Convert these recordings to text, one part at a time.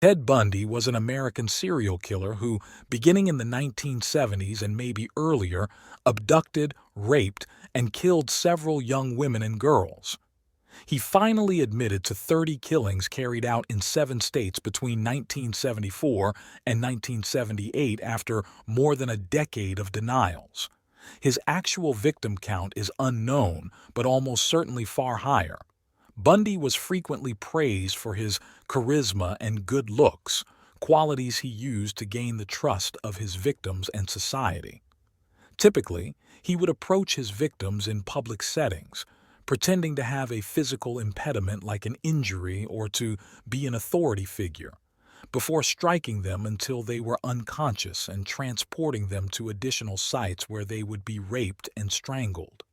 Ted Bundy was an American serial killer who, beginning in the 1970s and maybe earlier, abducted, raped, and killed several young women and girls. He finally admitted to 30 killings carried out in 7 states between 1974 and 1978 after more than a decade of denials. His actual victim count is unknown, but almost certainly far higher. Bundy was frequently praised for his charisma and good looks, qualities he used to gain the trust of his victims and society. Typically, he would approach his victims in public settings, pretending to have a physical impediment like an injury or to be an authority figure, before striking them until they were unconscious and transporting them to additional sites where they would be raped and strangled.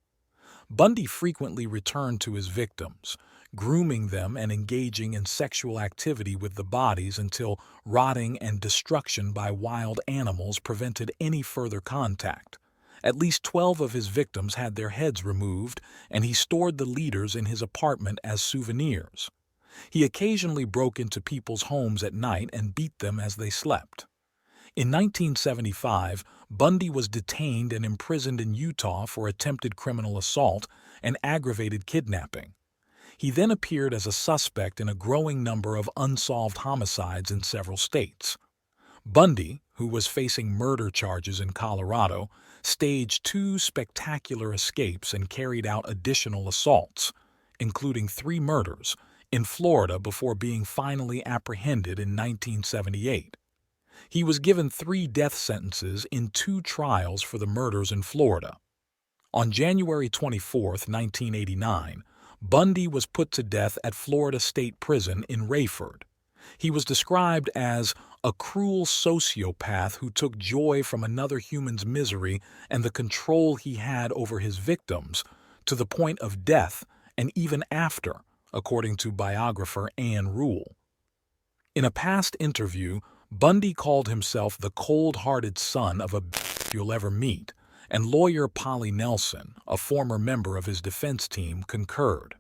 Bundy frequently returned to his victims, grooming them and engaging in sexual activity with the bodies until rotting and destruction by wild animals prevented any further contact. At least 12 of his victims had their heads removed, and he stored the leaders in his apartment as souvenirs. He occasionally broke into people's homes at night and beat them as they slept. In 1975, Bundy was detained and imprisoned in Utah for attempted criminal assault and aggravated kidnapping. He then appeared as a suspect in a growing number of unsolved homicides in several states. Bundy, who was facing murder charges in Colorado, staged 2 spectacular escapes and carried out additional assaults, including 3 murders, in Florida before being finally apprehended in 1978. He was given 3 death sentences in 2 trials for the murders in Florida. On January 24, 1989, Bundy was put to death at Florida State Prison in Rayford. He was described as a cruel sociopath who took joy from another human's misery and the control he had over his victims, to the point of death and even after, according to biographer Ann Rule. In a past interview, Bundy called himself the cold-hearted son of a bitch you'll ever meet, and lawyer Polly Nelson, a former member of his defense team, concurred.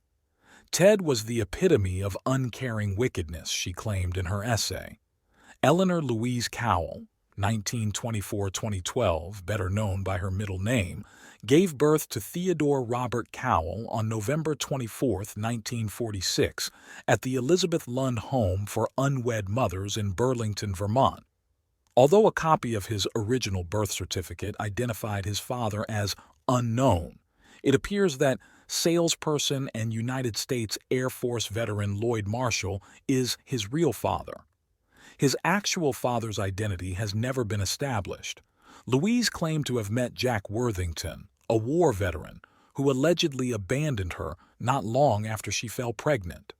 Ted was the epitome of uncaring wickedness, she claimed in her essay. Eleanor Louise Cowell, 1924-2012, better known by her middle name, gave birth to Theodore Robert Cowell on November 24, 1946, at the Elizabeth Lund Home for Unwed Mothers in Burlington, Vermont. Although a copy of his original birth certificate identified his father as unknown, it appears that salesperson and United States Air Force veteran Lloyd Marshall is his real father. His actual father's identity has never been established. Louise claimed to have met Jack Worthington, a war veteran, who allegedly abandoned her not long after she fell pregnant.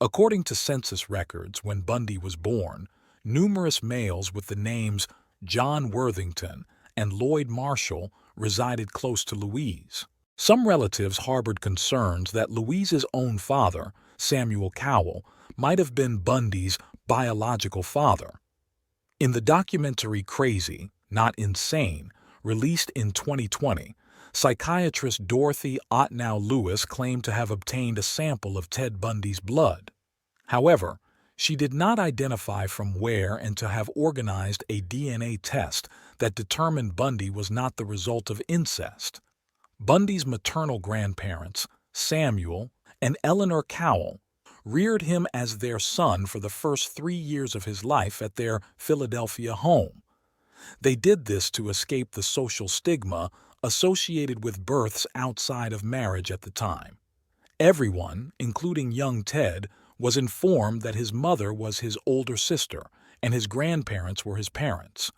According to census records, when Bundy was born, numerous males with the names John Worthington and Lloyd Marshall resided close to Louise. Some relatives harbored concerns that Louise's own father, Samuel Cowell, might have been Bundy's biological father. In the documentary Crazy, Not Insane, released in 2020, psychiatrist Dorothy Ottnow-Lewis claimed to have obtained a sample of Ted Bundy's blood. However, she did not identify from where and to have organized a DNA test that determined Bundy was not the result of incest. Bundy's maternal grandparents, Samuel and Eleanor Cowell, reared him as their son for the first 3 years of his life at their Philadelphia home. They did this to escape the social stigma associated with births outside of marriage at the time. Everyone, including young Ted, was informed that his mother was his older sister and his grandparents were his parents.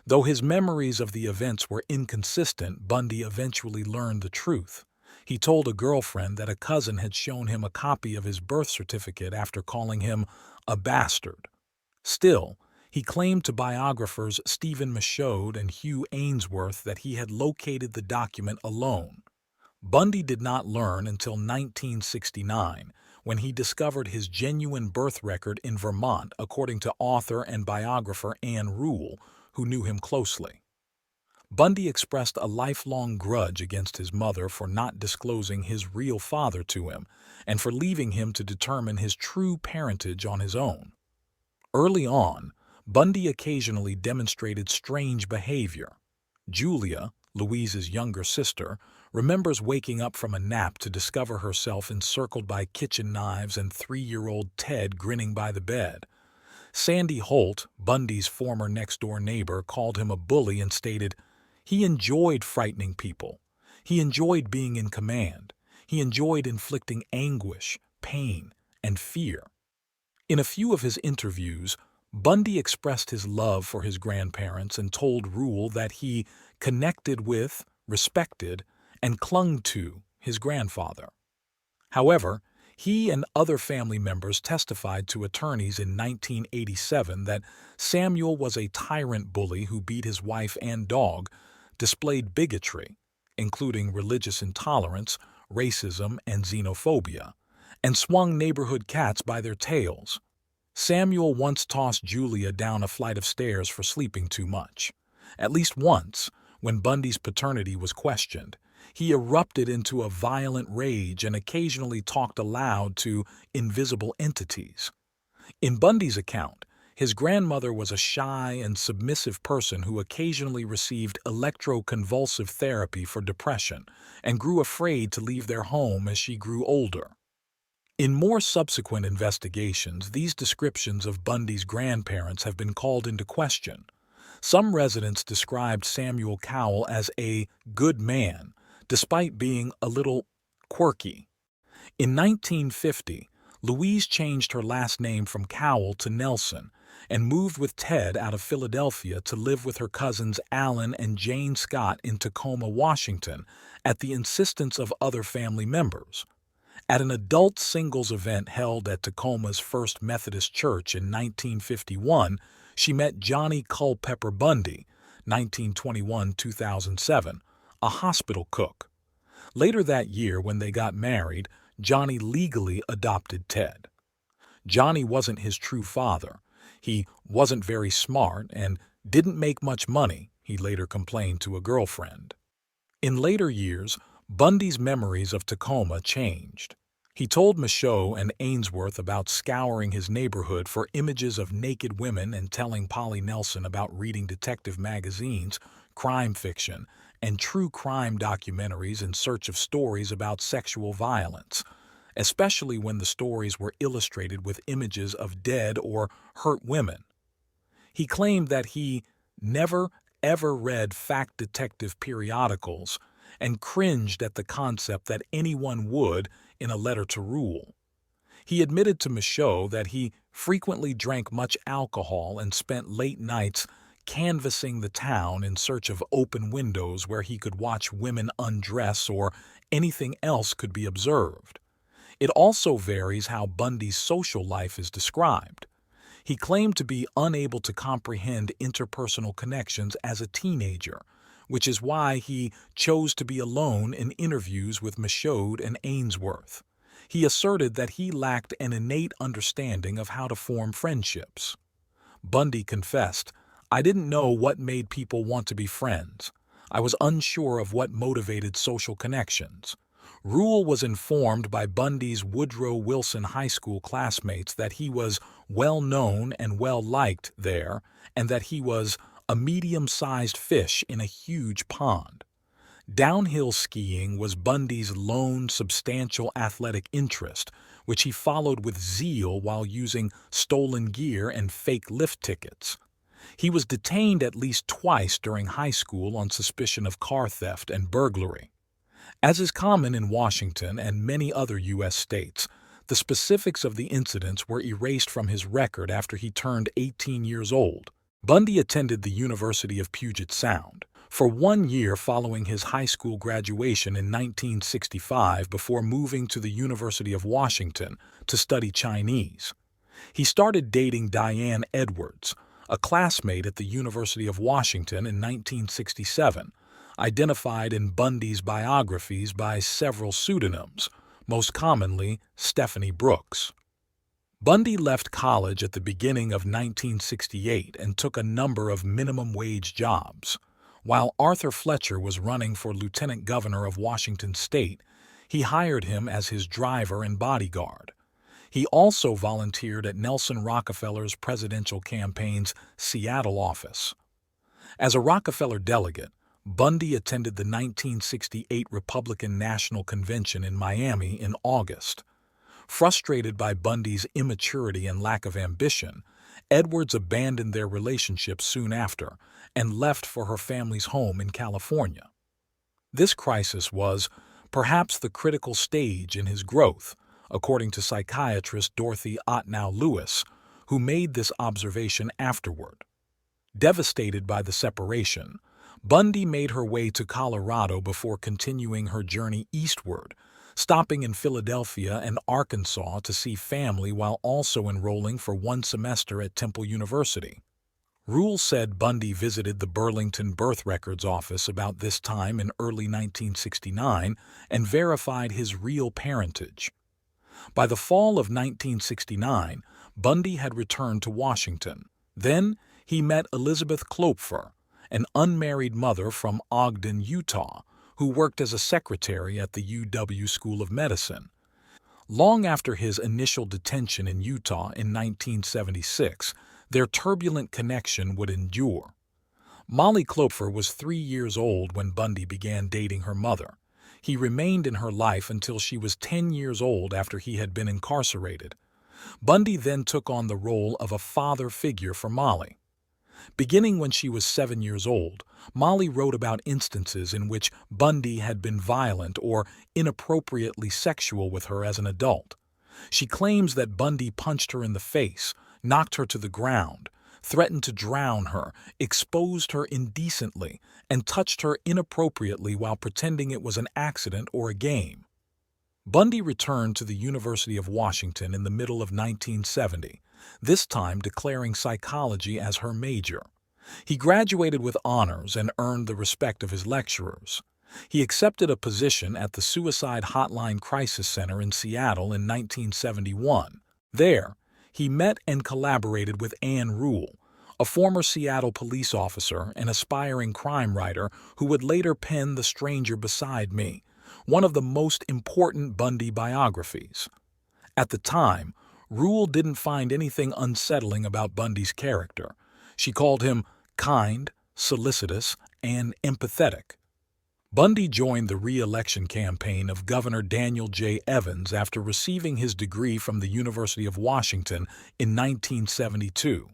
Though his memories of the events were inconsistent, Bundy eventually learned the truth. He told a girlfriend that a cousin had shown him a copy of his birth certificate after calling him a bastard. Still, he claimed to biographers Stephen Michaud and Hugh Ainsworth that he had located the document alone. Bundy did not learn until 1969, when he discovered his genuine birth record in Vermont, according to author and biographer Ann Rule, who knew him closely. Bundy expressed a lifelong grudge against his mother for not disclosing his real father to him and for leaving him to determine his true parentage on his own. Early on, Bundy occasionally demonstrated strange behavior. Julia, Louise's younger sister, remembers waking up from a nap to discover herself encircled by kitchen knives and 3-year-old Ted grinning by the bed. Sandy Holt, Bundy's former next-door neighbor, called him a bully and stated, "He enjoyed frightening people. He enjoyed being in command. He enjoyed inflicting anguish, pain, and fear." In a few of his interviews, Bundy expressed his love for his grandparents and told Rule that he connected with, respected, and clung to his grandfather. However, he and other family members testified to attorneys in 1987 that Samuel was a tyrant bully who beat his wife and dog, displayed bigotry, including religious intolerance, racism, and xenophobia, and swung neighborhood cats by their tails. Samuel once tossed Julia down a flight of stairs for sleeping too much. At least once, when Bundy's paternity was questioned, he erupted into a violent rage and occasionally talked aloud to invisible entities. In Bundy's account, his grandmother was a shy and submissive person who occasionally received electroconvulsive therapy for depression and grew afraid to leave their home as she grew older. In more subsequent investigations, these descriptions of Bundy's grandparents have been called into question. Some residents described Samuel Cowell as a good man, despite being a little quirky. In 1950, Louise changed her last name from Cowell to Nelson and moved with Ted out of Philadelphia to live with her cousins Alan and Jane Scott in Tacoma, Washington, at the insistence of other family members. At an adult singles event held at Tacoma's First Methodist Church in 1951, she met Johnny Culpepper Bundy, 1921-2007, a hospital cook. Later that year, when they got married, Johnny legally adopted Ted. Johnny wasn't his true father. He wasn't very smart and didn't make much money, he later complained to a girlfriend. In later years, Bundy's memories of Tacoma changed. He told Michaud and Ainsworth about scouring his neighborhood for images of naked women and telling Polly Nelson about reading detective magazines, crime fiction, and true crime documentaries in search of stories about sexual violence, especially when the stories were illustrated with images of dead or hurt women. He claimed that he never, ever read fact detective periodicals and cringed at the concept that anyone would in a letter to Rule. He admitted to Michaud that he frequently drank much alcohol and spent late nights canvassing the town in search of open windows where he could watch women undress or anything else could be observed. It also varies how Bundy's social life is described. He claimed to be unable to comprehend interpersonal connections as a teenager, which is why he chose to be alone in interviews with Michaud and Ainsworth. He asserted that he lacked an innate understanding of how to form friendships. Bundy confessed, "I didn't know what made people want to be friends. I was unsure of what motivated social connections." Rule was informed by Bundy's Woodrow Wilson High School classmates that he was well known and well liked there, and that he was a medium-sized fish in a huge pond. Downhill skiing was Bundy's lone substantial athletic interest, which he followed with zeal while using stolen gear and fake lift tickets. He was detained at least twice during high school on suspicion of car theft and burglary. As is common in Washington and many other U.S. states, the specifics of the incidents were erased from his record after he turned 18 years old. Bundy attended the University of Puget Sound for 1 year following his high school graduation in 1965 before moving to the University of Washington to study Chinese. He started dating Diane Edwards, a classmate at the University of Washington in 1967, identified in Bundy's biographies by several pseudonyms, most commonly Stephanie Brooks. Bundy left college at the beginning of 1968 and took a number of minimum-wage jobs. While Arthur Fletcher was running for lieutenant governor of Washington State, he hired him as his driver and bodyguard. He also volunteered at Nelson Rockefeller's presidential campaign's Seattle office. As a Rockefeller delegate, Bundy attended the 1968 Republican National Convention in Miami in August. Frustrated by Bundy's immaturity and lack of ambition, Edwards abandoned their relationship soon after and left for her family's home in California. This crisis was, perhaps, the critical stage in his growth, according to psychiatrist Dorothy Ottnow Lewis, who made this observation afterward. Devastated by the separation, Bundy made her way to Colorado before continuing her journey eastward, stopping in Philadelphia and Arkansas to see family while also enrolling for one semester at Temple University. Rule said Bundy visited the Burlington Birth Records Office about this time in early 1969 and verified his real parentage. By the fall of 1969, Bundy had returned to Washington. Then he met Elizabeth Klopfer, an unmarried mother from Ogden, Utah, who worked as a secretary at the UW School of Medicine. Long after his initial detention in Utah in 1976, their turbulent connection would endure. Molly Klopfer was 3 years old when Bundy began dating her mother. He remained in her life until she was 10 years old after he had been incarcerated. Bundy then took on the role of a father figure for Molly. Beginning when she was 7 years old, Molly wrote about instances in which Bundy had been violent or inappropriately sexual with her as an adult. She claims that Bundy punched her in the face, knocked her to the ground, threatened to drown her, exposed her indecently, and touched her inappropriately while pretending it was an accident or a game. Bundy returned to the University of Washington in the middle of 1970, this time declaring psychology as her major. He graduated with honors and earned the respect of his lecturers. He accepted a position at the Suicide Hotline Crisis Center in Seattle in 1971. There, he met and collaborated with Ann Rule, a former Seattle police officer and aspiring crime writer who would later pen The Stranger Beside Me, one of the most important Bundy biographies. At the time, Rule didn't find anything unsettling about Bundy's character. She called him kind, solicitous, and empathetic. Bundy joined the re-election campaign of Governor Daniel J. Evans after receiving his degree from the University of Washington in 1972.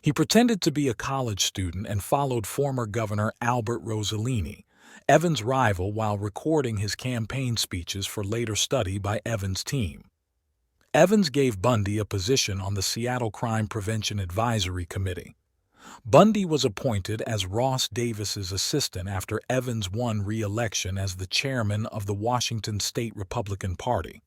He pretended to be a college student and followed former Governor Albert Rossellini, Evans' rival, while recording his campaign speeches for later study by Evans' team. Evans gave Bundy a position on the Seattle Crime Prevention Advisory Committee. Bundy was appointed as Ross Davis's assistant after Evans won re-election as the chairman of the Washington State Republican Party.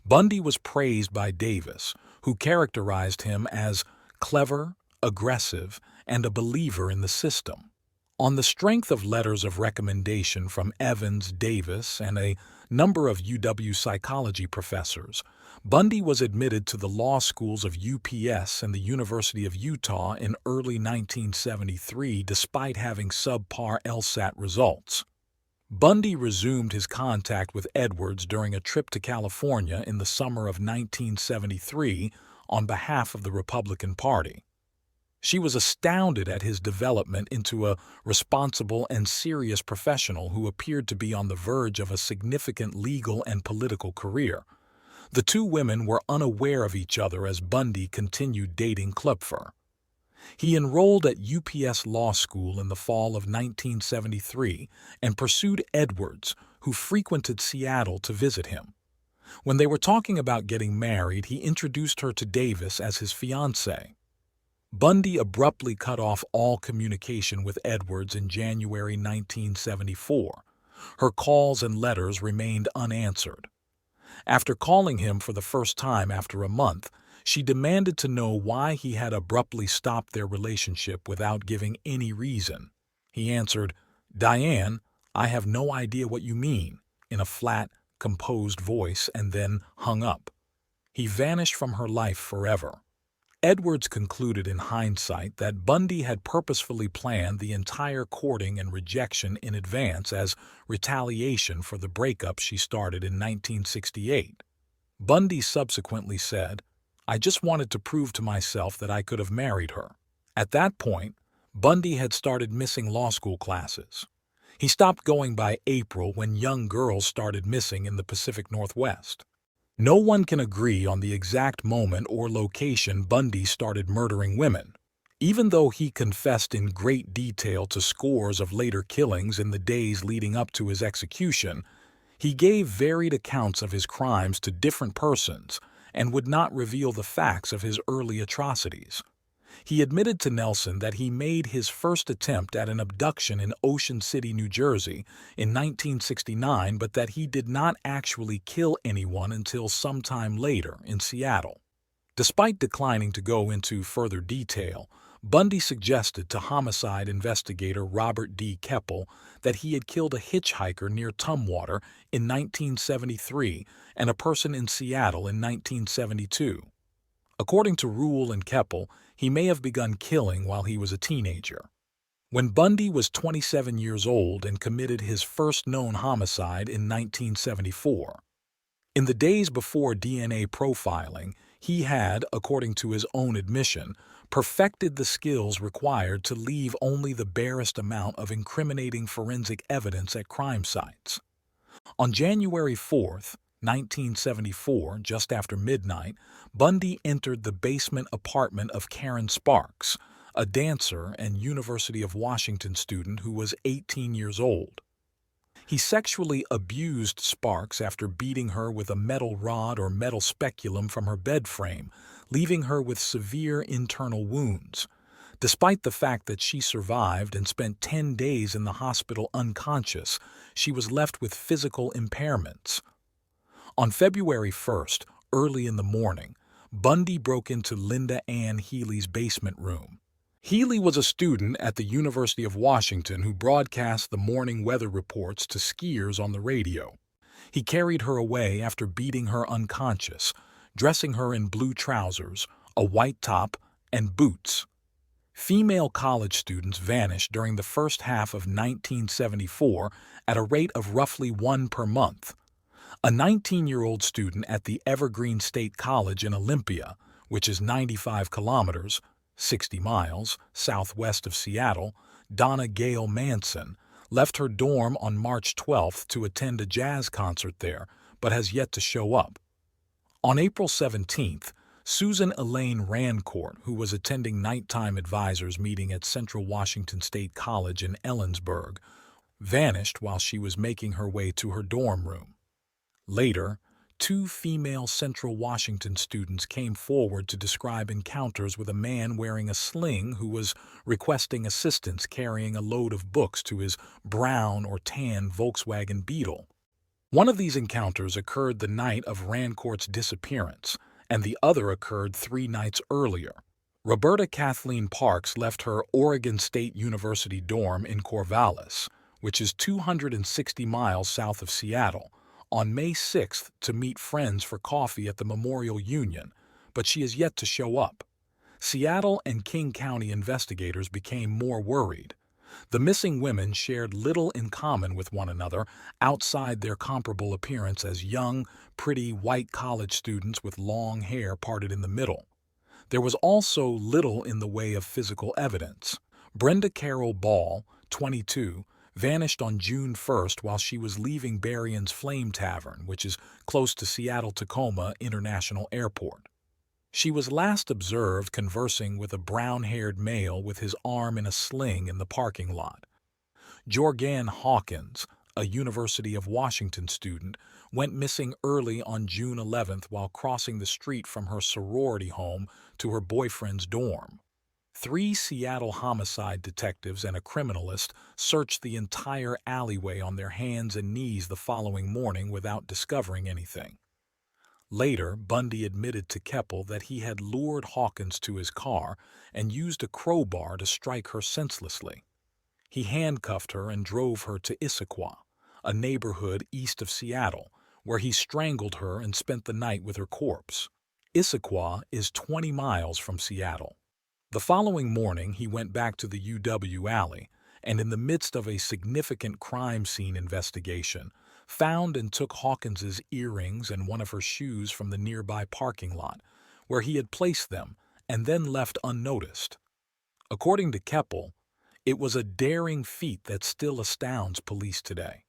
Bundy was praised by Davis, who characterized him as clever, aggressive, and a believer in the system. On the strength of letters of recommendation from Evans, Davis, and a number of UW psychology professors, Bundy was admitted to the law schools of UPS and the University of Utah in early 1973 despite having subpar LSAT results. Bundy resumed his contact with Edwards during a trip to California in the summer of 1973 on behalf of the Republican Party. She was astounded at his development into a responsible and serious professional who appeared to be on the verge of a significant legal and political career. The two women were unaware of each other as Bundy continued dating Klopfer. He enrolled at UPS Law School in the fall of 1973 and pursued Edwards, who frequented Seattle to visit him. When they were talking about getting married, he introduced her to Davis as his fiancée. Bundy abruptly cut off all communication with Edwards in January 1974. Her calls and letters remained unanswered. After calling him for the first time after a month, she demanded to know why he had abruptly stopped their relationship without giving any reason. He answered, "Diane, I have no idea what you mean," in a flat, composed voice, and then hung up. He vanished from her life forever. Edwards concluded in hindsight that Bundy had purposefully planned the entire courting and rejection in advance as retaliation for the breakup she started in 1968. Bundy subsequently said, "I just wanted to prove to myself that I could have married her." At that point, Bundy had started missing law school classes. He stopped going by April when young girls started missing in the Pacific Northwest. No one can agree on the exact moment or location Bundy started murdering women. Even though he confessed in great detail to scores of later killings in the days leading up to his execution, he gave varied accounts of his crimes to different persons and would not reveal the facts of his early atrocities. He admitted to Nelson that he made his first attempt at an abduction in Ocean City, New Jersey in 1969, but that he did not actually kill anyone until sometime later in Seattle. Despite declining to go into further detail, Bundy suggested to homicide investigator Robert D. Keppel that he had killed a hitchhiker near Tumwater in 1973 and a person in Seattle in 1972. According to Rule and Keppel, he may have begun killing while he was a teenager. When Bundy was 27 years old and committed his first known homicide in 1974. In the days before DNA profiling, he had, according to his own admission, perfected the skills required to leave only the barest amount of incriminating forensic evidence at crime sites. On January 4, 1974, just after midnight, Bundy entered the basement apartment of Karen Sparks, a dancer and University of Washington student who was 18 years old. He sexually abused Sparks after beating her with a metal rod or metal speculum from her bed frame, leaving her with severe internal wounds. Despite the fact that she survived and spent 10 days in the hospital unconscious, she was left with physical impairments. On February 1st, early in the morning, Bundy broke into Linda Ann Healy's basement room. Healy was a student at the University of Washington who broadcast the morning weather reports to skiers on the radio. He carried her away after beating her unconscious, dressing her in blue trousers, a white top, and boots. Female college students vanished during the first half of 1974 at a rate of roughly one per month. A 19-year-old student at the Evergreen State College in Olympia, which is 95 kilometers, 60 miles, southwest of Seattle, Donna Gail Manson, left her dorm on March 12th to attend a jazz concert there, but has yet to show up. On April 17th, Susan Elaine Rancourt, who was attending nighttime advisors meeting at Central Washington State College in Ellensburg, vanished while she was making her way to her dorm room. Later, two female Central Washington students came forward to describe encounters with a man wearing a sling who was requesting assistance carrying a load of books to his brown or tan Volkswagen Beetle. One of these encounters occurred the night of Rancourt's disappearance, and the other occurred 3 nights earlier. Roberta Kathleen Parks left her Oregon State University dorm in Corvallis, which is 260 miles south of Seattle, on May 6th to meet friends for coffee at the Memorial Union, but she is yet to show up. Seattle and King County investigators became more worried. The missing women shared little in common with one another outside their comparable appearance as young, pretty white college students with long hair parted in the middle. There was also little in the way of physical evidence. Brenda Carol Ball, 22, vanished on June 1st while she was leaving Berrien's Flame Tavern, which is close to Seattle-Tacoma International Airport. She was last observed conversing with a brown-haired male with his arm in a sling in the parking lot. Jorgan Hawkins, a University of Washington student, went missing early on June 11th while crossing the street from her sorority home to her boyfriend's dorm. 3 Seattle homicide detectives and a criminalist searched the entire alleyway on their hands and knees the following morning without discovering anything. Later, Bundy admitted to Keppel that he had lured Hawkins to his car and used a crowbar to strike her senselessly. He handcuffed her and drove her to Issaquah, a neighborhood east of Seattle, where he strangled her and spent the night with her corpse. Issaquah is 20 miles from Seattle. The following morning, he went back to the UW Alley, and in the midst of a significant crime scene investigation, found and took Hawkins's earrings and one of her shoes from the nearby parking lot, where he had placed them, and then left unnoticed. According to Keppel, it was a daring feat that still astounds police today.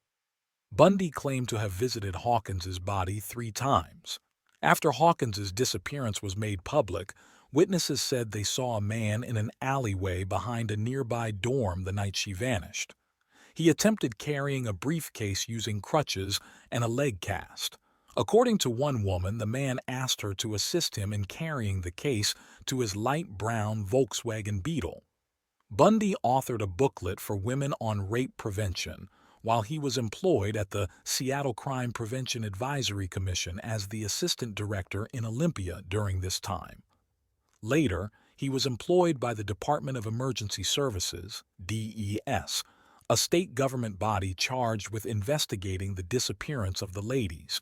Bundy claimed to have visited Hawkins's body 3 times. After Hawkins's disappearance was made public, witnesses said they saw a man in an alleyway behind a nearby dorm the night she vanished. He attempted carrying a briefcase using crutches and a leg cast. According to one woman, the man asked her to assist him in carrying the case to his light brown Volkswagen Beetle. Bundy authored a booklet for women on rape prevention while he was employed at the Seattle Crime Prevention Advisory Commission as the assistant director in Olympia during this time. Later, he was employed by the Department of Emergency Services, DES, a state government body charged with investigating the disappearance of the ladies.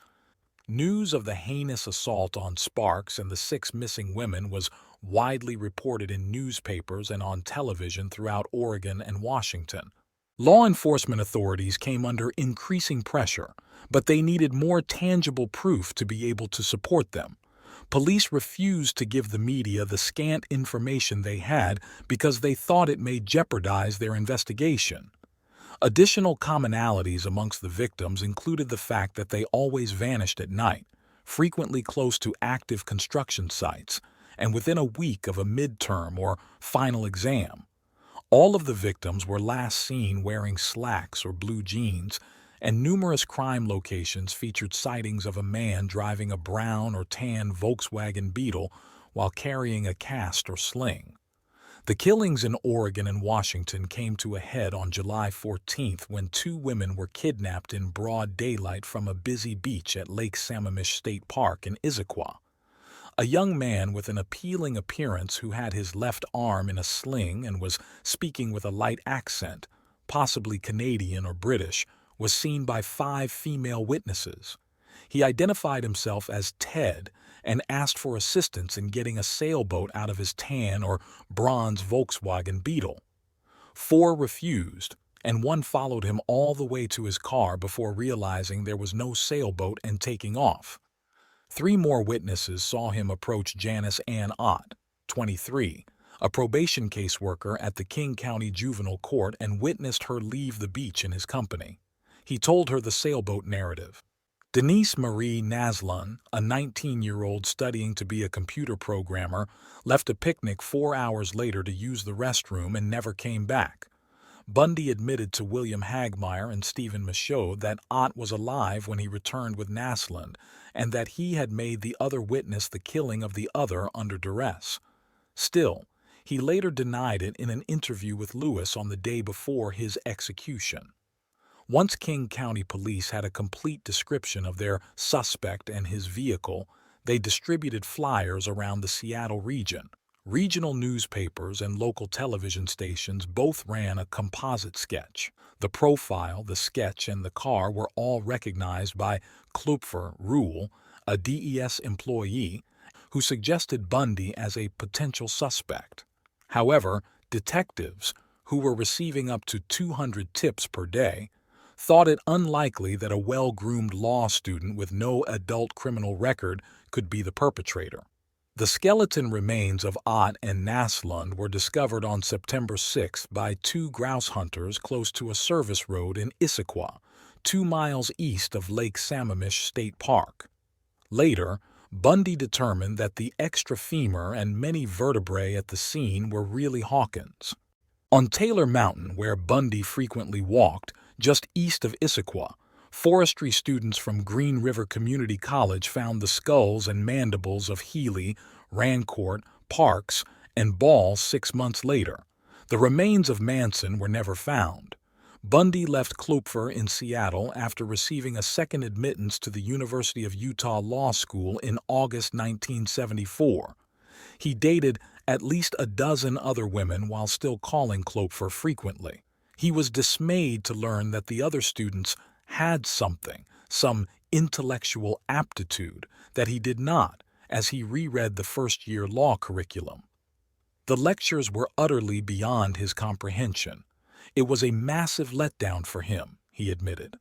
News of the heinous assault on Sparks and the 6 missing women was widely reported in newspapers and on television throughout Oregon and Washington. Law enforcement authorities came under increasing pressure, but they needed more tangible proof to be able to support them. Police refused to give the media the scant information they had because they thought it may jeopardize their investigation. Additional commonalities amongst the victims included the fact that they always vanished at night, frequently close to active construction sites, and within a week of a midterm or final exam. All of the victims were last seen wearing slacks or blue jeans, and numerous crime locations featured sightings of a man driving a brown or tan Volkswagen Beetle while carrying a cast or sling. The killings in Oregon and Washington came to a head on July 14th when 2 women were kidnapped in broad daylight from a busy beach at Lake Sammamish State Park in Issaquah. A young man with an appealing appearance who had his left arm in a sling and was speaking with a light accent, possibly Canadian or British, was seen by 5 female witnesses. He identified himself as Ted and asked for assistance in getting a sailboat out of his tan or bronze Volkswagen Beetle. 4 refused, and 1 followed him all the way to his car before realizing there was no sailboat and taking off. 3 more witnesses saw him approach Janice Ann Ott, 23, a probation caseworker at the King County Juvenile Court, and witnessed her leave the beach in his company. He told her the sailboat narrative. Denise Marie Naslund, a 19-year-old studying to be a computer programmer, left a picnic 4 hours later to use the restroom and never came back. Bundy admitted to William Hagmeyer and Stephen Michaud that Ott was alive when he returned with Naslund, and that he had made the other witness the killing of the other under duress. Still, he later denied it in an interview with Lewis on the day before his execution. Once King County Police had a complete description of their suspect and his vehicle, they distributed flyers around the Seattle region. Regional newspapers and local television stations both ran a composite sketch. The profile, the sketch, and the car were all recognized by Klupfer Rule, a DES employee, who suggested Bundy as a potential suspect. However, detectives, who were receiving up to 200 tips per day, thought it unlikely that a well-groomed law student with no adult criminal record could be the perpetrator. The skeleton remains of Ott and Naslund were discovered on September 6 by 2 grouse hunters close to a service road in Issaquah, 2 miles east of Lake Sammamish State Park. Later, Bundy determined that the extra femur and many vertebrae at the scene were really Hawkins. On Taylor Mountain, where Bundy frequently walked, just east of Issaquah, forestry students from Green River Community College found the skulls and mandibles of Healy, Rancourt, Parks, and Ball 6 months later. The remains of Manson were never found. Bundy left Klupfer in Seattle after receiving a second admittance to the University of Utah Law School in August 1974. He dated at least a dozen other women while still calling Klupfer frequently. He was dismayed to learn that the other students had something, some intellectual aptitude, that he did not, as he reread the first-year law curriculum. The lectures were utterly beyond his comprehension. It was a massive letdown for him, he admitted.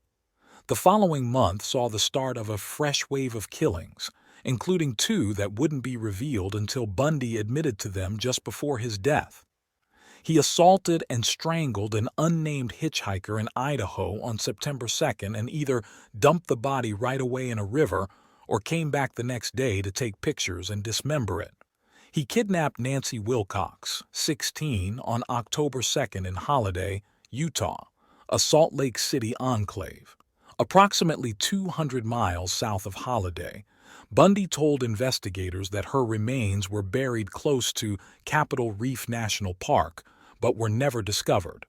The following month saw the start of a fresh wave of killings, including two that wouldn't be revealed until Bundy admitted to them just before his death. He assaulted and strangled an unnamed hitchhiker in Idaho on September 2nd and either dumped the body right away in a river or came back the next day to take pictures and dismember it. He kidnapped Nancy Wilcox, 16, on October 2nd in Holiday, Utah, a Salt Lake City enclave. Approximately 200 miles south of Holiday, Bundy told investigators that her remains were buried close to Capitol Reef National Park, but were never discovered.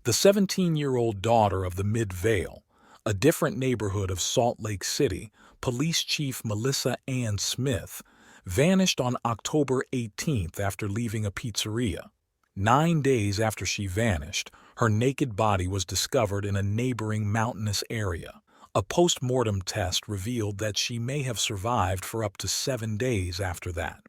The 17-year-old daughter of the Mid-Vale, a different neighborhood of Salt Lake City, Police Chief Melissa Ann Smith, vanished on October 18th after leaving a pizzeria. 9 days after she vanished, her naked body was discovered in a neighboring mountainous area. A post-mortem test revealed that she may have survived for up to 7 days after that.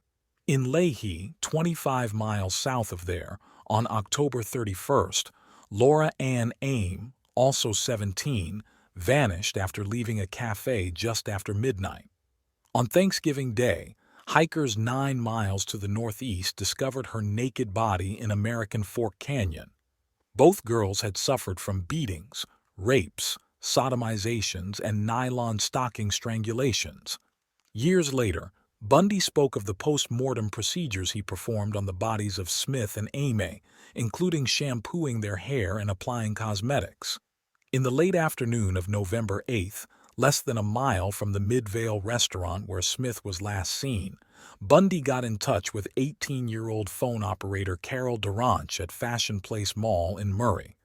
In Leahy, 25 miles south of there, on October 31st, Laura Ann Aim, also 17, vanished after leaving a cafe just after midnight. On Thanksgiving Day, hikers 9 miles to the northeast discovered her naked body in American Fork Canyon. Both girls had suffered from beatings, rapes, sodomizations, and nylon stocking strangulations. Years later, Bundy spoke of the post-mortem procedures he performed on the bodies of Smith and Amy, including shampooing their hair and applying cosmetics. In the late afternoon of November 8th, less than a mile from the Mid-Vale restaurant where Smith was last seen, Bundy got in touch with 18-year-old phone operator Carol Duranch at Fashion Place Mall in Murray.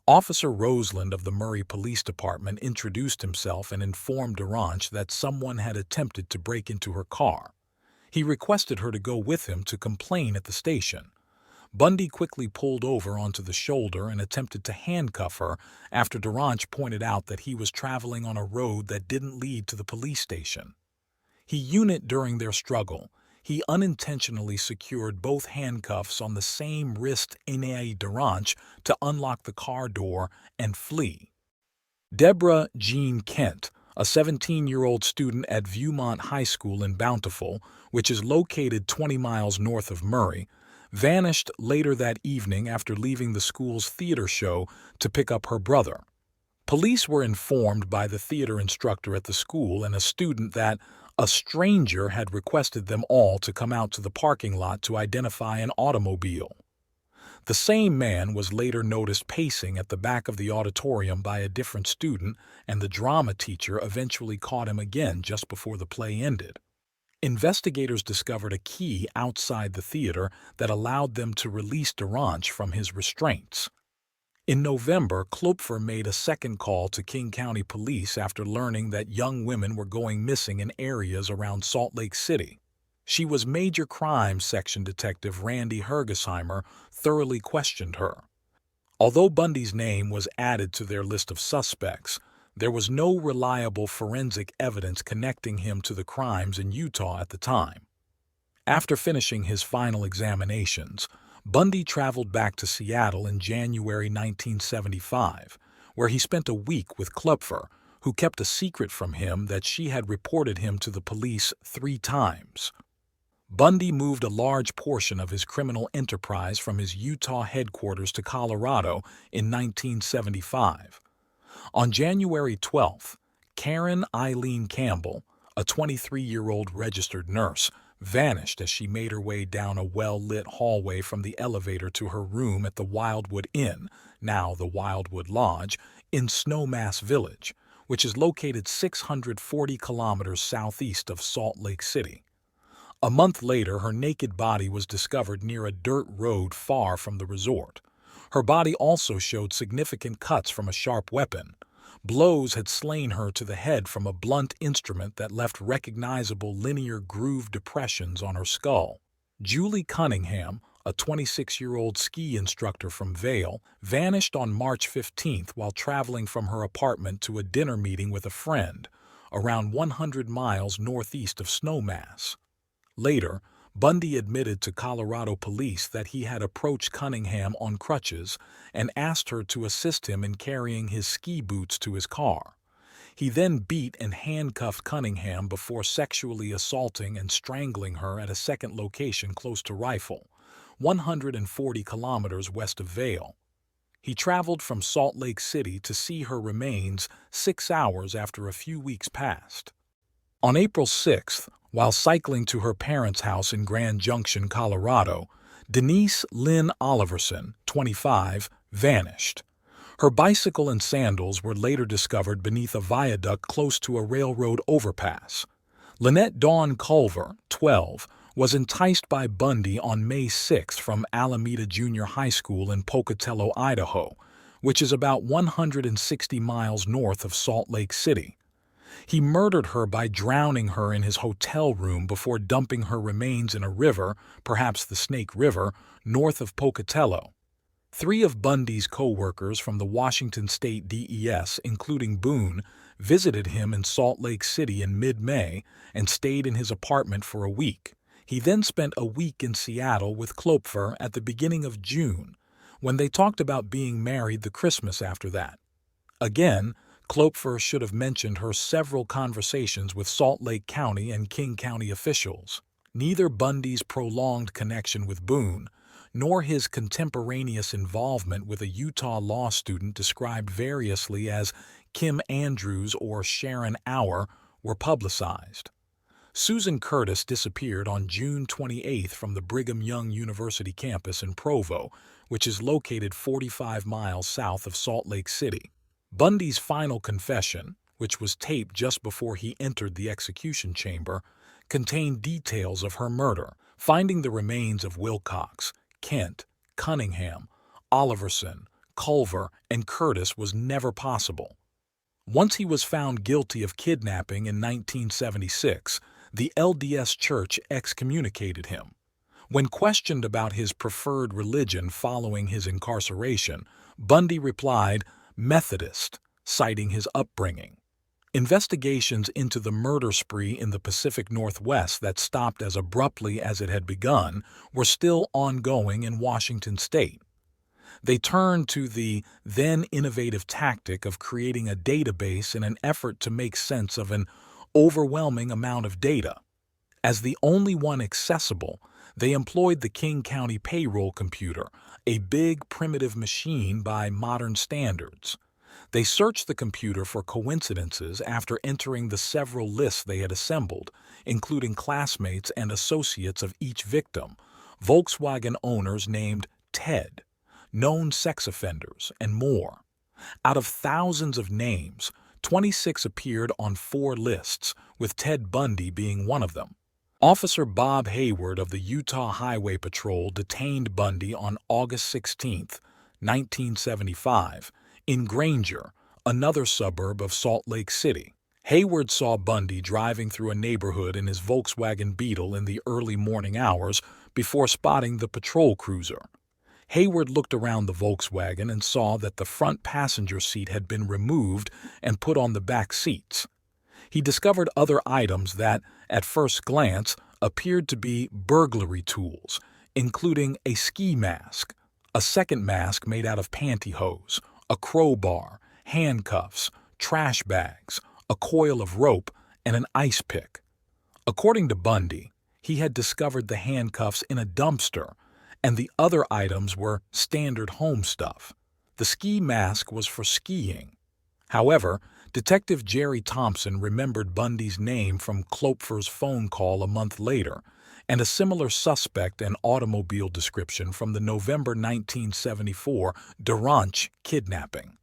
Officer Roseland of the Murray Police Department introduced himself and informed Duranch that someone had attempted to break into her car. He requested her to go with him to complain at the station. Bundy quickly pulled over onto the shoulder and attempted to handcuff her after Duranch pointed out that he was traveling on a road that didn't lead to the police station. During their struggle, he unintentionally secured both handcuffs on the same wrist in Duranch to unlock the car door and flee. Deborah Jean Kent, a 17-year-old student at Viewmont High School in Bountiful, which is located 20 miles north of Murray, vanished later that evening after leaving the school's theater show to pick up her brother. Police were informed by the theater instructor at the school and a student that a stranger had requested them all to come out to the parking lot to identify an automobile. The same man was later noticed pacing at the back of the auditorium by a different student, and the drama teacher eventually caught him again just before the play ended. Investigators discovered a key outside the theater that allowed them to release Duranch from his restraints. In November, Klopfer made a second call to King County Police after learning that young women were going missing in areas around Salt Lake City. She was Major Crimes Section Detective Randy Hergesheimer thoroughly questioned her. Although Bundy's name was added to their list of suspects, there was no reliable forensic evidence connecting him to the crimes in Utah at the time. After finishing his final examinations, Bundy traveled back to Seattle in January 1975, where he spent a week with Klopfer, who kept a secret from him that she had reported him to the police 3 times. Bundy moved a large portion of his criminal enterprise from his Utah headquarters to Colorado in 1975. On January 12th, Karen Eileen Campbell, a 23-year-old registered nurse, vanished as she made her way down a well-lit hallway from the elevator to her room at the Wildwood Inn, now the Wildwood Lodge, in Snowmass Village, which is located 640 kilometers southeast of Salt Lake City. A month later, her naked body was discovered near a dirt road far from the resort. Her body also showed significant cuts from a sharp weapon. Blows had slain her to the head from a blunt instrument that left recognizable linear groove depressions on her skull. Julie Cunningham, a 26-year-old ski instructor from Vail, vanished on March 15th while traveling from her apartment to a dinner meeting with a friend, around 100 miles northeast of Snowmass. Later, Bundy admitted to Colorado police that he had approached Cunningham on crutches and asked her to assist him in carrying his ski boots to his car. He then beat and handcuffed Cunningham before sexually assaulting and strangling her at a second location close to Rifle, 140 kilometers west of Vail. He traveled from Salt Lake City to see her remains 6 hours after a few weeks passed. On April 6th, while cycling to her parents' house in Grand Junction, Colorado, Denise Lynn Oliverson, 25, vanished. Her bicycle and sandals were later discovered beneath a viaduct close to a railroad overpass. Lynette Dawn Culver, 12, was enticed by Bundy on May 6 from Alameda Junior High School in Pocatello, Idaho, which is about 160 miles north of Salt Lake City. He murdered her by drowning her in his hotel room before dumping her remains in a river, perhaps the Snake River, north of Pocatello. 3 of Bundy's co-workers from the Washington State DES, including Boone, visited him in Salt Lake City in mid-May and stayed in his apartment for a week. He then spent a week in Seattle with Klopfer at the beginning of June, when they talked about being married the Christmas after that. Again, Klopfer should have mentioned her several conversations with Salt Lake County and King County officials. Neither Bundy's prolonged connection with Boone nor his contemporaneous involvement with a Utah law student described variously as Kim Andrews or Sharon Auer were publicized. Susan Curtis disappeared on June 28 from the Brigham Young University campus in Provo, which is located 45 miles south of Salt Lake City. Bundy's final confession, which was taped just before he entered the execution chamber, contained details of her murder. Finding the remains of Wilcox, Kent, Cunningham, Oliverson, Culver, and Curtis was never possible. Once he was found guilty of kidnapping in 1976, the LDS Church excommunicated him. When questioned about his preferred religion following his incarceration, Bundy replied, "Methodist," citing his upbringing. Investigations into the murder spree in the Pacific Northwest that stopped as abruptly as it had begun were still ongoing in Washington state. They turned to the then innovative tactic of creating a database in an effort to make sense of an overwhelming amount of data. As the only one accessible, they employed the King County payroll computer, a big primitive machine by modern standards. They searched the computer for coincidences after entering the several lists they had assembled, including classmates and associates of each victim, Volkswagen owners named Ted, known sex offenders, and more. Out of thousands of names, 26 appeared on 4 lists, with Ted Bundy being one of them. Officer Bob Hayward of the Utah Highway Patrol detained Bundy on August 16, 1975, in Granger, another suburb of Salt Lake City. Hayward saw Bundy driving through a neighborhood in his Volkswagen Beetle in the early morning hours before spotting the patrol cruiser. Hayward looked around the Volkswagen and saw that the front passenger seat had been removed and put on the back seats. He discovered other items that, at first glance, appeared to be burglary tools, including a ski mask, a second mask made out of pantyhose, a crowbar, handcuffs, trash bags, a coil of rope, and an ice pick. According to Bundy, he had discovered the handcuffs in a dumpster, and the other items were standard home stuff. The ski mask was for skiing. However, Detective Jerry Thompson remembered Bundy's name from Klopfer's phone call a month later, and a similar suspect and automobile description from the November 1974 Durant kidnapping.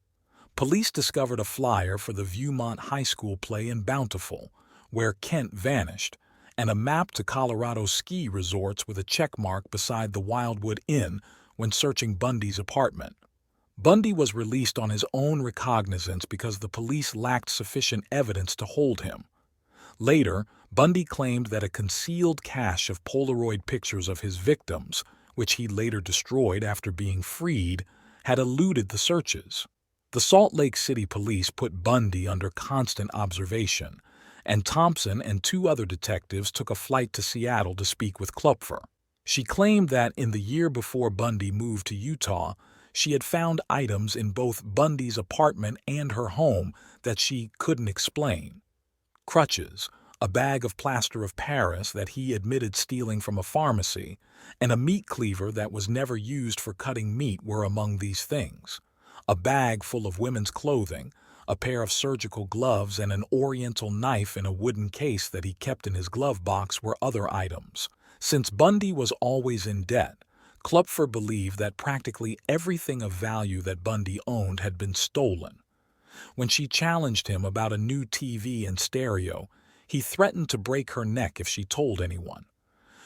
Police discovered a flyer for the Viewmont High School play in Bountiful, where Kent vanished, and a map to Colorado ski resorts with a checkmark beside the Wildwood Inn when searching Bundy's apartment. Bundy was released on his own recognizance because the police lacked sufficient evidence to hold him. Later, Bundy claimed that a concealed cache of Polaroid pictures of his victims, which he later destroyed after being freed, had eluded the searches. The Salt Lake City police put Bundy under constant observation, and Thompson and 2 other detectives took a flight to Seattle to speak with Klopfer. She claimed that in the year before Bundy moved to Utah, She had found items in both Bundy's apartment and her home that she couldn't explain. Crutches, a bag of plaster of Paris that he admitted stealing from a pharmacy, and a meat cleaver that was never used for cutting meat were among these things. A bag full of women's clothing, a pair of surgical gloves, and an oriental knife in a wooden case that he kept in his glove box were other items. Since Bundy was always in debt, Klupfer believed that practically everything of value that Bundy owned had been stolen. When she challenged him about a new TV and stereo, he threatened to break her neck if she told anyone.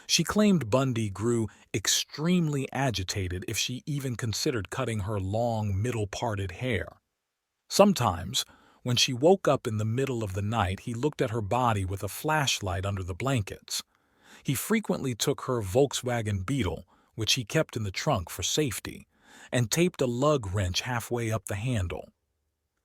She claimed Bundy grew extremely agitated if she even considered cutting her long, middle-parted hair. Sometimes, when she woke up in the middle of the night, he looked at her body with a flashlight under the blankets. He frequently took her Volkswagen Beetle, which he kept in the trunk for safety, and taped a lug wrench halfway up the handle.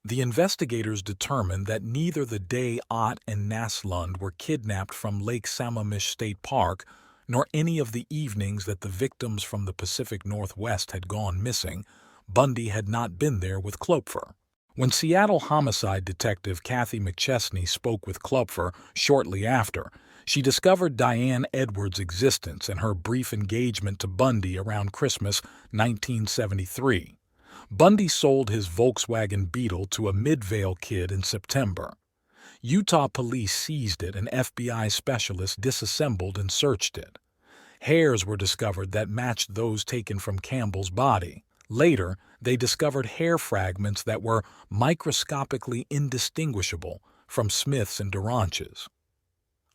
The investigators determined that neither the day Ott and Naslund were kidnapped from Lake Sammamish State Park, nor any of the evenings that the victims from the Pacific Northwest had gone missing, Bundy had not been there with Klupfer. When Seattle homicide detective Kathy McChesney spoke with Klupfer shortly after, she discovered Diane Edwards' existence and her brief engagement to Bundy around Christmas 1973. Bundy sold his Volkswagen Beetle to a Midvale kid in September. Utah police seized it and FBI specialists disassembled and searched it. Hairs were discovered that matched those taken from Campbell's body. Later, they discovered hair fragments that were microscopically indistinguishable from Smith's and Duranche's.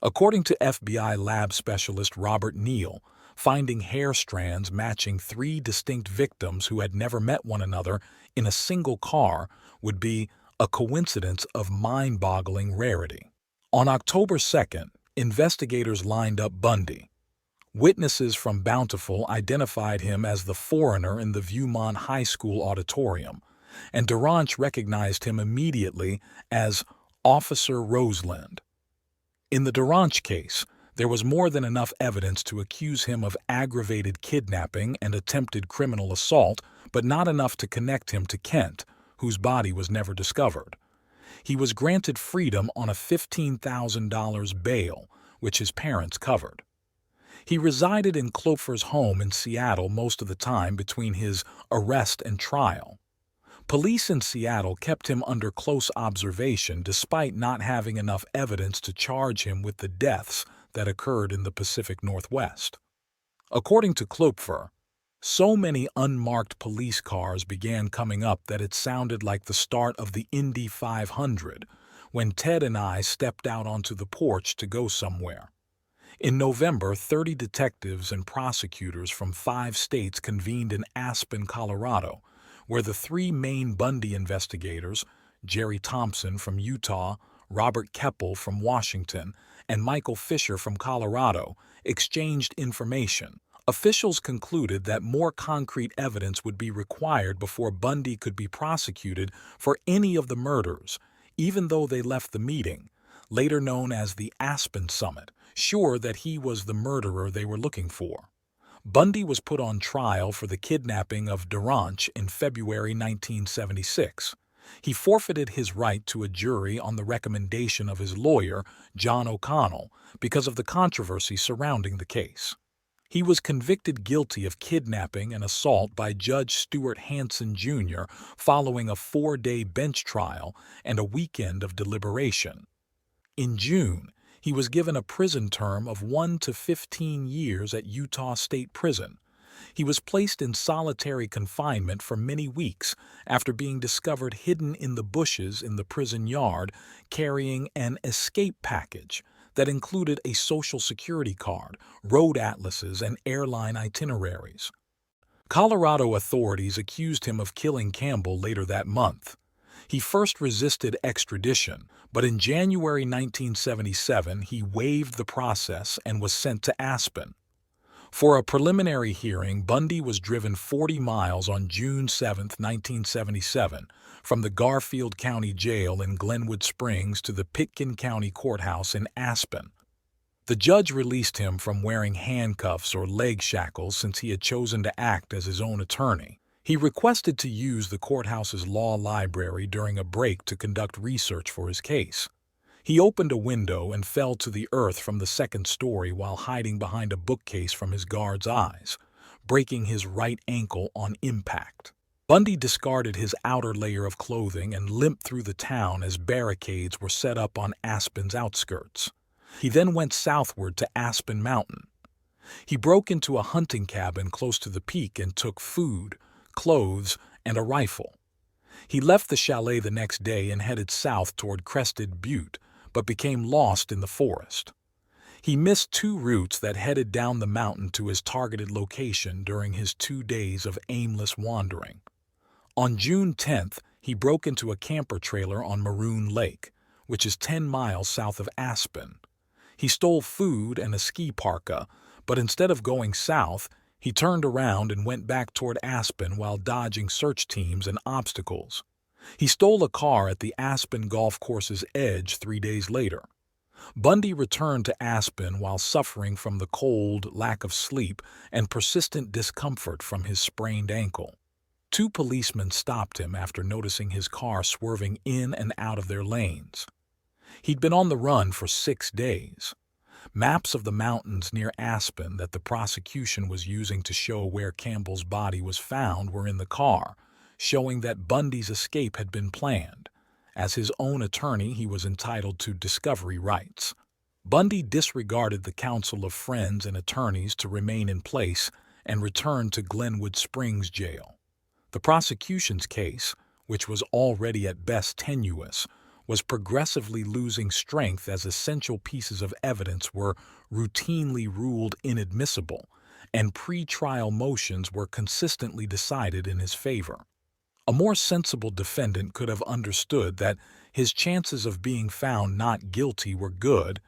According to FBI lab specialist Robert Neal, finding hair strands matching 3 distinct victims who had never met one another in a single car would be a coincidence of mind-boggling rarity. On October 2nd, investigators lined up Bundy. Witnesses from Bountiful identified him as the foreigner in the Viewmont High School auditorium, and Duranche recognized him immediately as Officer Roseland. In the Duranche case, there was more than enough evidence to accuse him of aggravated kidnapping and attempted criminal assault, but not enough to connect him to Kent, whose body was never discovered. He was granted freedom on a $15,000 bail, which his parents covered. He resided in Klupfer's home in Seattle most of the time between his arrest and trial. Police in Seattle kept him under close observation despite not having enough evidence to charge him with the deaths that occurred in the Pacific Northwest. According to Klupfer, so many unmarked police cars began coming up that it sounded like the start of the Indy 500 when Ted and I stepped out onto the porch to go somewhere. In November, 30 detectives and prosecutors from 5 states convened in Aspen, Colorado, where the 3 main Bundy investigators, Jerry Thompson from Utah, Robert Keppel from Washington, and Michael Fisher from Colorado, exchanged information. Officials concluded that more concrete evidence would be required before Bundy could be prosecuted for any of the murders, even though they left the meeting, later known as the Aspen Summit, sure that he was the murderer they were looking for. Bundy was put on trial for the kidnapping of Duranche in February 1976. He forfeited his right to a jury on the recommendation of his lawyer, John O'Connell, because of the controversy surrounding the case. He was convicted guilty of kidnapping and assault by Judge Stuart Hanson, Jr. following a 4-day bench trial and a weekend of deliberation. In June, he was given a prison term of 1 to 15 years at Utah State Prison. He was placed in solitary confinement for many weeks after being discovered hidden in the bushes in the prison yard carrying an escape package that included a Social Security card, road atlases, and airline itineraries. Colorado authorities accused him of killing Campbell later that month. He first resisted extradition, but in January 1977 he waived the process and was sent to Aspen. For a preliminary hearing, Bundy was driven 40 miles on June 7, 1977, from the Garfield County Jail in Glenwood Springs to the Pitkin County Courthouse in Aspen. The judge released him from wearing handcuffs or leg shackles since he had chosen to act as his own attorney. He requested to use the courthouse's law library during a break to conduct research for his case. He opened a window and fell to the earth from the second story while hiding behind a bookcase from his guard's eyes, breaking his right ankle on impact. Bundy discarded his outer layer of clothing and limped through the town as barricades were set up on Aspen's outskirts. He then went southward to Aspen Mountain. He broke into a hunting cabin close to the peak and took food, clothes, and a rifle. He left the chalet the next day and headed south toward Crested Butte, but became lost in the forest. He missed two routes that headed down the mountain to his targeted location during his 2 days of aimless wandering. On June 10th, he broke into a camper trailer on Maroon Lake, which is 10 miles south of Aspen. He stole food and a ski parka, but instead of going south, he turned around and went back toward Aspen while dodging search teams and obstacles. He stole a car at the Aspen golf course's edge 3 days later. Bundy returned to Aspen while suffering from the cold, lack of sleep, and persistent discomfort from his sprained ankle. 2 policemen stopped him after noticing his car swerving in and out of their lanes. He'd been on the run for 6 days. Maps of the mountains near Aspen that the prosecution was using to show where Campbell's body was found were in the car, showing that Bundy's escape had been planned. As his own attorney, he was entitled to discovery rights. Bundy disregarded the counsel of friends and attorneys to remain in place and returned to Glenwood Springs Jail. The prosecution's case, which was already at best tenuous, was progressively losing strength as essential pieces of evidence were routinely ruled inadmissible, and pre-trial motions were consistently decided in his favor. A more sensible defendant could have understood that his chances of being found not guilty were good,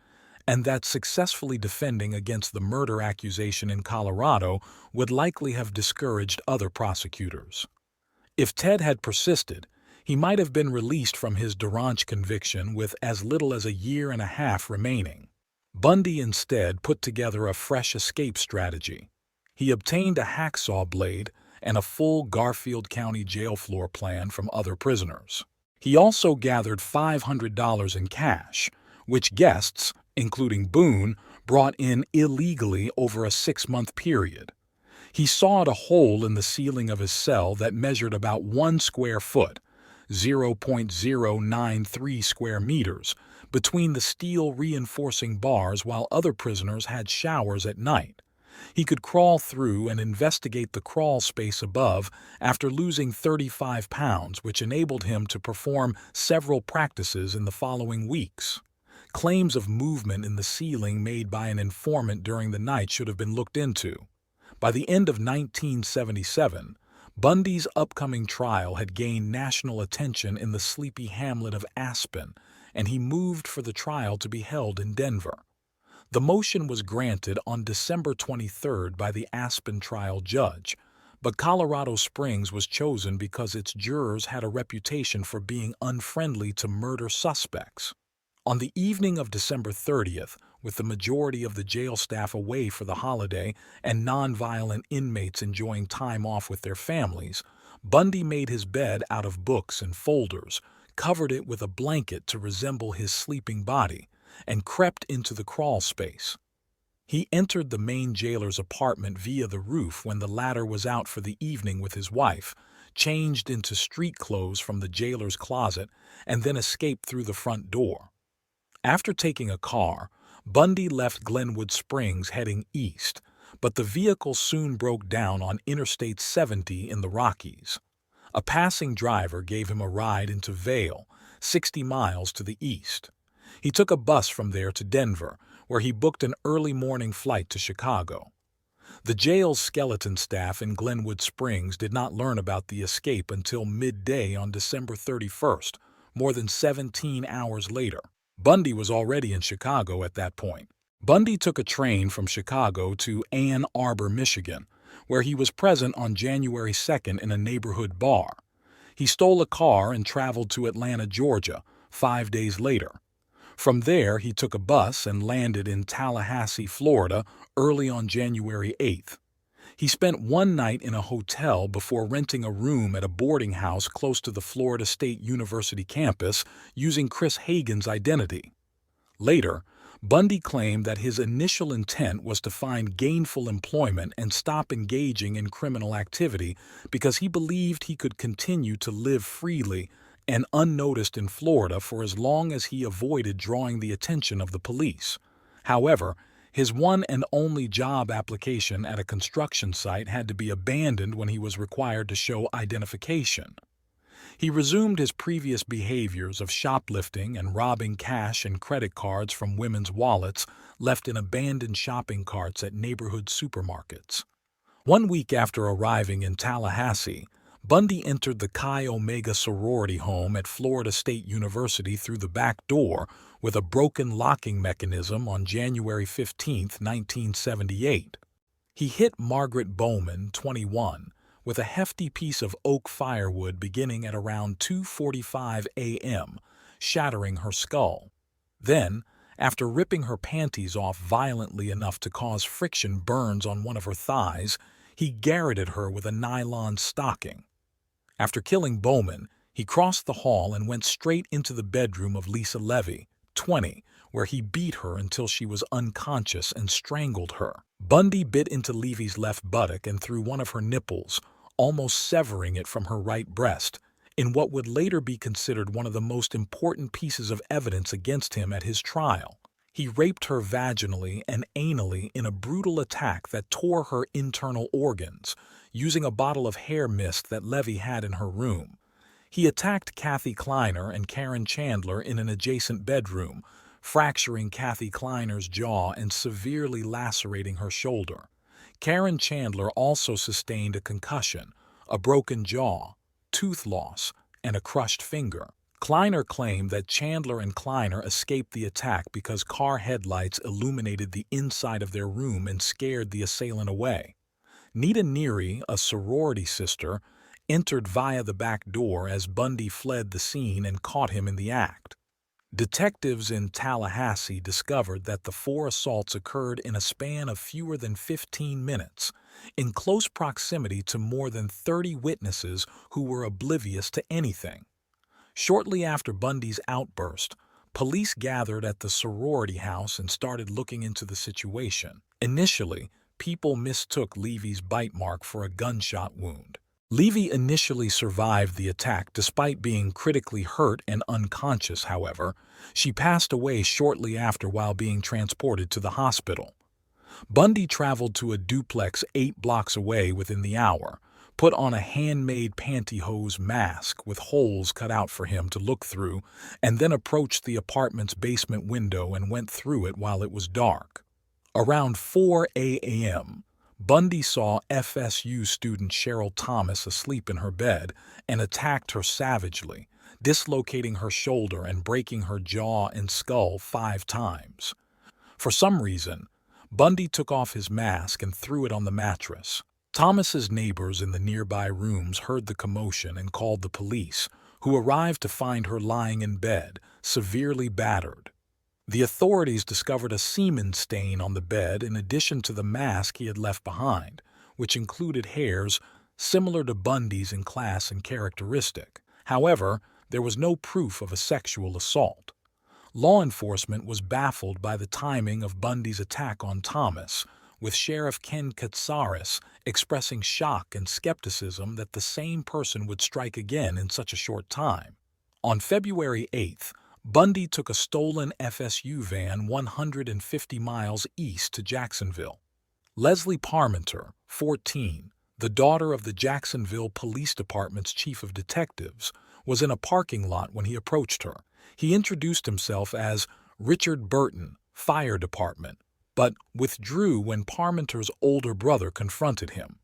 and that successfully defending against the murder accusation in Colorado would likely have discouraged other prosecutors. If Ted had persisted, he might have been released from his Duranch conviction with as little as a 1.5 years remaining. Bundy instead put together a fresh escape strategy. He obtained a hacksaw blade and a full Garfield County jail floor plan from other prisoners. He also gathered $500 in cash, which guests, including Boone, brought in illegally over a 6-month period. He sawed a hole in the ceiling of his cell that measured about 1 square foot, 0.093 square meters, between the steel reinforcing bars while other prisoners had showers at night. He could crawl through and investigate the crawl space above after losing 35 pounds, which enabled him to perform several practices in the following weeks. Claims of movement in the ceiling made by an informant during the night should have been looked into. By the end of 1977, Bundy's upcoming trial had gained national attention in the sleepy hamlet of Aspen, and he moved for the trial to be held in Denver. The motion was granted on December 23rd by the Aspen trial judge, but Colorado Springs was chosen because its jurors had a reputation for being unfriendly to murder suspects. On the evening of December 30th, with the majority of the jail staff away for the holiday and nonviolent inmates enjoying time off with their families, Bundy made his bed out of books and folders, covered it with a blanket to resemble his sleeping body, and crept into the crawl space. He entered the main jailer's apartment via the roof when the latter was out for the evening with his wife, changed into street clothes from the jailer's closet, and then escaped through the front door. After taking a car, Bundy left Glenwood Springs heading east, but the vehicle soon broke down on Interstate 70 in the Rockies. A passing driver gave him a ride into Vail, 60 miles to the east. He took a bus from there to Denver, where he booked an early morning flight to Chicago. The jail's skeleton staff in Glenwood Springs did not learn about the escape until midday on December 31st, more than 17 hours later. Bundy was already in Chicago at that point. Bundy took a train from Chicago to Ann Arbor, Michigan, where he was present on January 2nd in a neighborhood bar. He stole a car and traveled to Atlanta, Georgia, 5 days later. From there, he took a bus and landed in Tallahassee, Florida, early on January 8th. He spent one night in a hotel before renting a room at a boarding house close to the Florida State University campus using Chris Hagen's identity. Later, Bundy claimed that his initial intent was to find gainful employment and stop engaging in criminal activity because he believed he could continue to live freely and unnoticed in Florida for as long as he avoided drawing the attention of the police. However, his one and only job application at a construction site had to be abandoned when he was required to show identification. He resumed his previous behaviors of shoplifting and robbing cash and credit cards from women's wallets left in abandoned shopping carts at neighborhood supermarkets. 1 week after arriving in Tallahassee, Bundy entered the Chi Omega sorority home at Florida State University through the back door with a broken locking mechanism on January 15, 1978. He hit Margaret Bowman, 21, with a hefty piece of oak firewood beginning at around 2:45 a.m., shattering her skull. Then, after ripping her panties off violently enough to cause friction burns on one of her thighs, he garroted her with a nylon stocking. After killing Bowman, he crossed the hall and went straight into the bedroom of Lisa Levy, 20, where he beat her until she was unconscious and strangled her. Bundy bit into Levy's left buttock and through one of her nipples, almost severing it from her right breast, in what would later be considered one of the most important pieces of evidence against him at his trial. He raped her vaginally and anally in a brutal attack that tore her internal organs, using a bottle of hair mist that Levy had in her room. He attacked Kathy Kleiner and Karen Chandler in an adjacent bedroom, fracturing Kathy Kleiner's jaw and severely lacerating her shoulder. Karen Chandler also sustained a concussion, a broken jaw, tooth loss, and a crushed finger. Kleiner claimed that Chandler and Kleiner escaped the attack because car headlights illuminated the inside of their room and scared the assailant away. Nita Neary, a sorority sister, entered via the back door as Bundy fled the scene and caught him in the act. Detectives in Tallahassee discovered that the 4 assaults occurred in a span of fewer than 15 minutes, in close proximity to more than 30 witnesses who were oblivious to anything. Shortly after Bundy's outburst, police gathered at the sorority house and started looking into the situation. Initially, people mistook Levy's bite mark for a gunshot wound. Levy initially survived the attack despite being critically hurt and unconscious, however. She passed away shortly after while being transported to the hospital. Bundy traveled to a duplex 8 blocks away within the hour, put on a handmade pantyhose mask with holes cut out for him to look through, and then approached the apartment's basement window and went through it while it was dark. Around 4 a.m., Bundy saw FSU student Cheryl Thomas asleep in her bed and attacked her savagely, dislocating her shoulder and breaking her jaw and skull 5 times. For some reason, Bundy took off his mask and threw it on the mattress. Thomas's neighbors in the nearby rooms heard the commotion and called the police, who arrived to find her lying in bed, severely battered. The authorities discovered a semen stain on the bed in addition to the mask he had left behind, which included hairs similar to Bundy's in class and characteristic. However, there was no proof of a sexual assault. Law enforcement was baffled by the timing of Bundy's attack on Thomas, with Sheriff Ken Katsaris expressing shock and skepticism that the same person would strike again in such a short time. On February 8th, Bundy took a stolen FSU van 150 miles east to Jacksonville. Leslie Parmenter, 14, the daughter of the Jacksonville Police Department's chief of detectives, was in a parking lot when he approached her. He introduced himself as Richard Burton, Fire Department, but withdrew when Parmenter's older brother confronted him.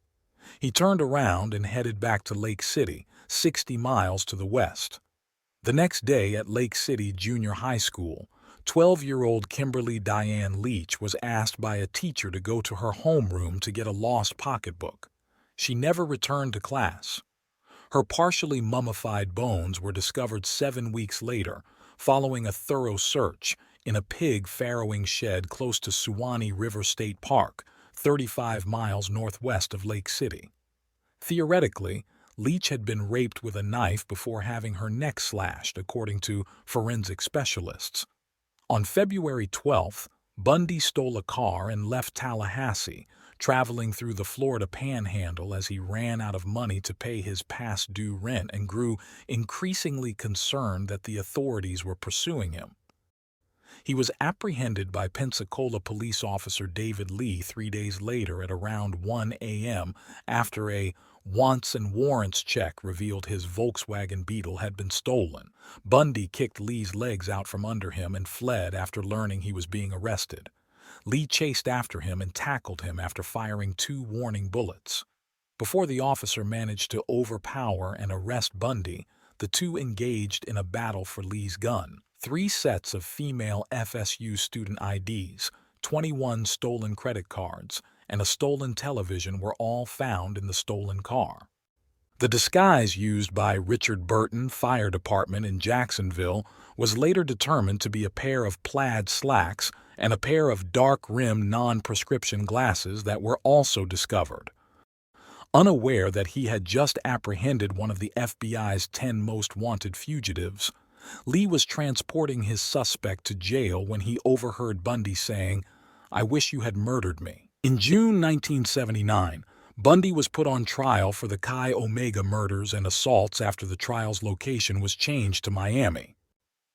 He turned around and headed back to Lake City, 60 miles to the west. The next day at Lake City Junior High School, 12-year-old Kimberly Diane Leach was asked by a teacher to go to her homeroom to get a lost pocketbook. She never returned to class. Her partially mummified bones were discovered 7 weeks later, following a thorough search, in a pig farrowing shed close to Suwannee River State Park, 35 miles northwest of Lake City. Theoretically, Leach had been raped with a knife before having her neck slashed, according to forensic specialists. On February 12th, Bundy stole a car and left Tallahassee, traveling through the Florida Panhandle as he ran out of money to pay his past-due rent and grew increasingly concerned that the authorities were pursuing him. He was apprehended by Pensacola police officer David Lee 3 days later at around 1 a.m. after a wants and warrants check revealed his Volkswagen Beetle had been stolen. Bundy kicked Lee's legs out from under him and fled after learning he was being arrested. Lee chased after him and tackled him after firing 2 warning bullets. Before the officer managed to overpower and arrest Bundy, the two engaged in a battle for Lee's gun. 3 sets of female FSU student IDs, 21 stolen credit cards, and a stolen television were all found in the stolen car. The disguise used by Richard Burton Fire Department in Jacksonville was later determined to be a pair of plaid slacks and a pair of dark-rimmed non-prescription glasses that were also discovered. Unaware that he had just apprehended one of the FBI's 10 most wanted fugitives, Lee was transporting his suspect to jail when he overheard Bundy saying, "I wish you had murdered me." In June 1979, Bundy was put on trial for the Chi Omega murders and assaults after the trial's location was changed to Miami.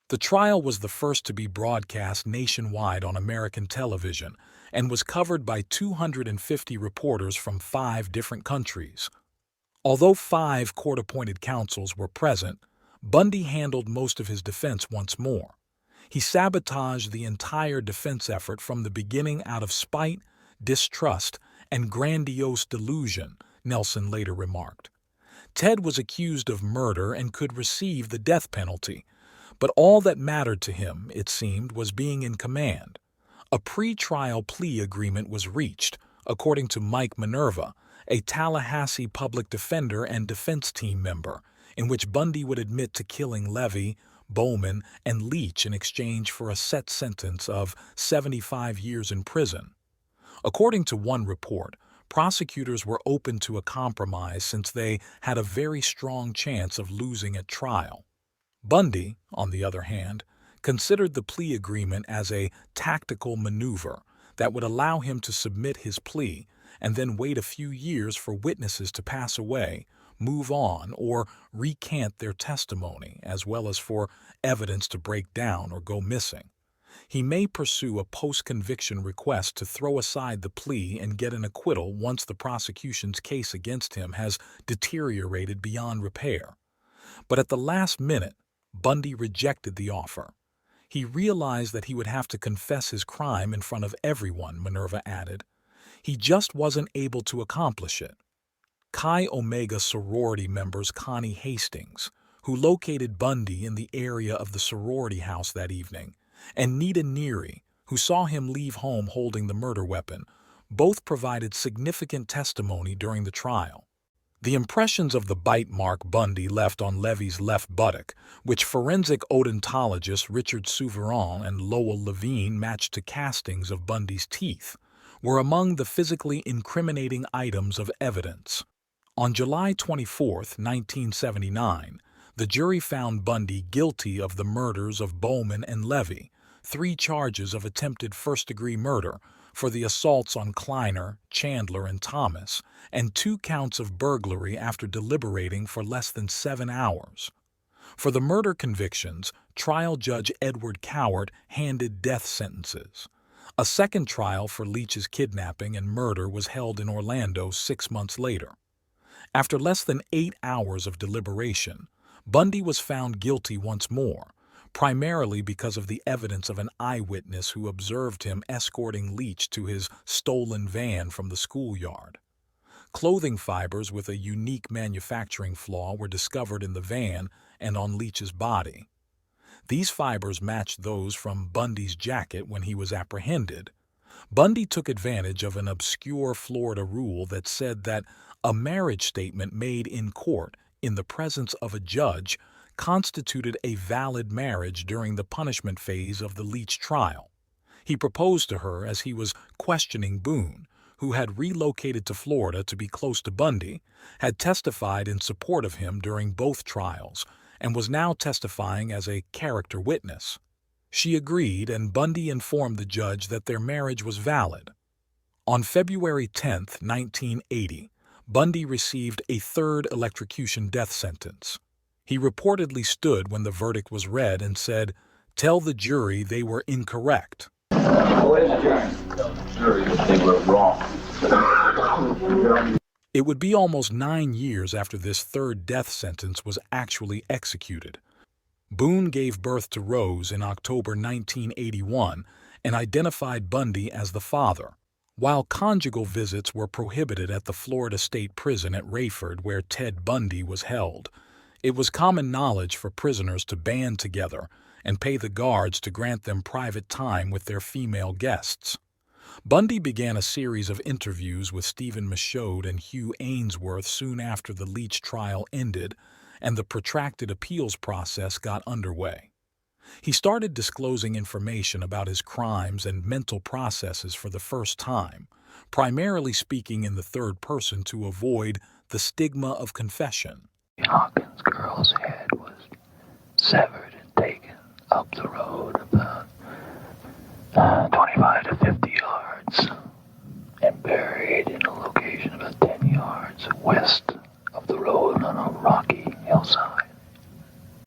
The trial was the first to be broadcast nationwide on American television and was covered by 250 reporters from 5 different countries. Although 5 court-appointed counsels were present, Bundy handled most of his defense once more. He sabotaged the entire defense effort from the beginning out of spite, distrust, and grandiose delusion, Nelson later remarked. Ted was accused of murder and could receive the death penalty, but all that mattered to him, it seemed, was being in command. A pre-trial plea agreement was reached, according to Mike Minerva, a Tallahassee public defender and defense team member, in which Bundy would admit to killing Levy, Bowman, and Leach in exchange for a set sentence of 75 years in prison. According to one report, prosecutors were open to a compromise since they had a very strong chance of losing at trial. Bundy, on the other hand, considered the plea agreement as a tactical maneuver that would allow him to submit his plea and then wait a few years for witnesses to pass away, move on, or recant their testimony, as well as for evidence to break down or go missing. He may pursue a post-conviction request to throw aside the plea and get an acquittal once the prosecution's case against him has deteriorated beyond repair. But at the last minute, Bundy rejected the offer. He realized that he would have to confess his crime in front of everyone, Minerva added. He just wasn't able to accomplish it. Chi Omega sorority members Connie Hastings, who located Bundy in the area of the sorority house that evening, and Nita Neary, who saw him leave home holding the murder weapon, both provided significant testimony during the trial. The impressions of the bite mark Bundy left on Levy's left buttock, which forensic odontologists Richard Souveron and Lowell Levine matched to castings of Bundy's teeth, were among the physically incriminating items of evidence. On July 24, 1979, the jury found Bundy guilty of the murders of Bowman and Levy, 3 charges of attempted first-degree murder for the assaults on Kleiner, Chandler, and Thomas, and 2 counts of burglary after deliberating for less than 7 hours. For the murder convictions, trial judge Edward Cowart handed death sentences. A second trial for Leach's kidnapping and murder was held in Orlando 6 months later. After less than 8 hours of deliberation, Bundy was found guilty once more, primarily because of the evidence of an eyewitness who observed him escorting Leach to his stolen van from the schoolyard. Clothing fibers with a unique manufacturing flaw were discovered in the van and on Leach's body. These fibers matched those from Bundy's jacket when he was apprehended. Bundy took advantage of an obscure Florida rule that said that a marriage statement made in court in the presence of a judge constituted a valid marriage during the punishment phase of the Leach trial. He proposed to her as he was questioning Boone, who had relocated to Florida to be close to Bundy, had testified in support of him during both trials and was now testifying as a character witness. She agreed, and Bundy informed the judge that their marriage was valid. On February 10, 1980, Bundy received a third electrocution death sentence. He reportedly stood when the verdict was read and said, "Tell the jury they were incorrect." Where's the jury? They were wrong. It would be almost 9 years after this third death sentence was actually executed. Boone gave birth to Rose in October 1981 and identified Bundy as the father. While conjugal visits were prohibited at the Florida State Prison at Rayford, where Ted Bundy was held, it was common knowledge for prisoners to band together and pay the guards to grant them private time with their female guests. Bundy began a series of interviews with Stephen Michaud and Hugh Ainsworth soon after the Leach trial ended and the protracted appeals process got underway. He started disclosing information about his crimes and mental processes for the first time, primarily speaking in the third person to avoid the stigma of confession. Hawkins' girl's head was severed and taken up the road about 25 to 50 yards and buried in a location about 10 yards west of the road on a rocky hillside.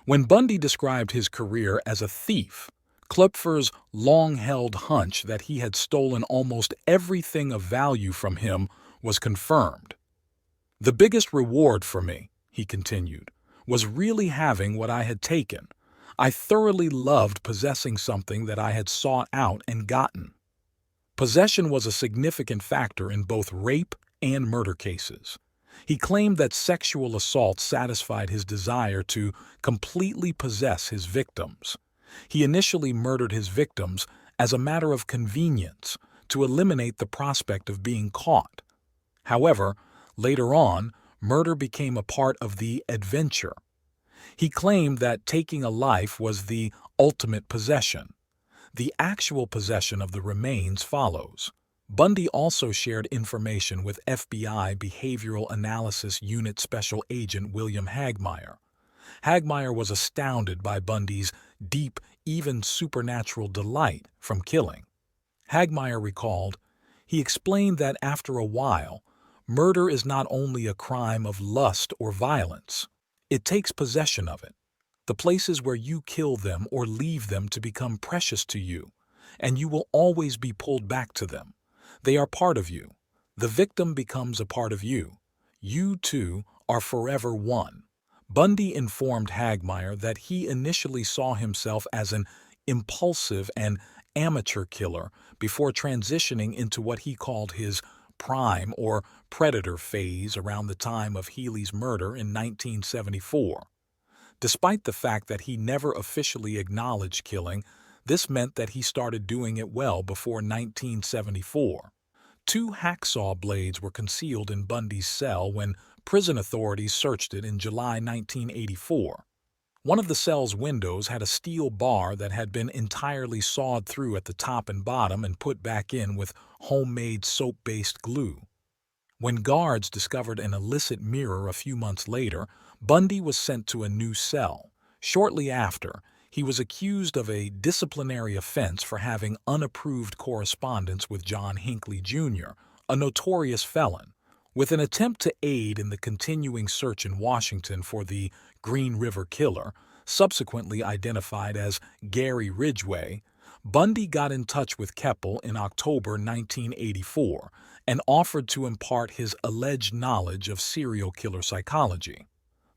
When Bundy described his career as a thief, Klopfer's long-held hunch that he had stolen almost everything of value from him was confirmed. "The biggest reward for me," he continued, "was really having what I had taken. I thoroughly loved possessing something that I had sought out and gotten." Possession was a significant factor in both rape and murder cases. He claimed that sexual assault satisfied his desire to completely possess his victims. He initially murdered his victims as a matter of convenience to eliminate the prospect of being caught. However, later on, murder became a part of the adventure. He claimed that taking a life was the ultimate possession. The actual possession of the remains follows. Bundy also shared information with FBI Behavioral Analysis Unit Special Agent William Hagmaier. Hagmaier was astounded by Bundy's deep, even supernatural delight from killing. Hagmaier recalled, "He explained that after a while, murder is not only a crime of lust or violence. It takes possession of it. The places where you kill them or leave them to become precious to you, and you will always be pulled back to them. They are part of you. The victim becomes a part of you. You two are forever one." Bundy informed Hagmaier that he initially saw himself as an impulsive and amateur killer before transitioning into what he called his prime or predator phase around the time of Healy's murder in 1974. Despite the fact that he never officially acknowledged killing, this meant that he started doing it well before 1974. 2 hacksaw blades were concealed in Bundy's cell when prison authorities searched it in July 1984. One of the cell's windows had a steel bar that had been entirely sawed through at the top and bottom and put back in with homemade soap-based glue. When guards discovered an illicit mirror a few months later, Bundy was sent to a new cell. Shortly after, he was accused of a disciplinary offense for having unapproved correspondence with John Hinckley, Jr., a notorious felon. With an attempt to aid in the continuing search in Washington for the Green River Killer, subsequently identified as Gary Ridgway, Bundy got in touch with Keppel in October 1984 and offered to impart his alleged knowledge of serial killer psychology.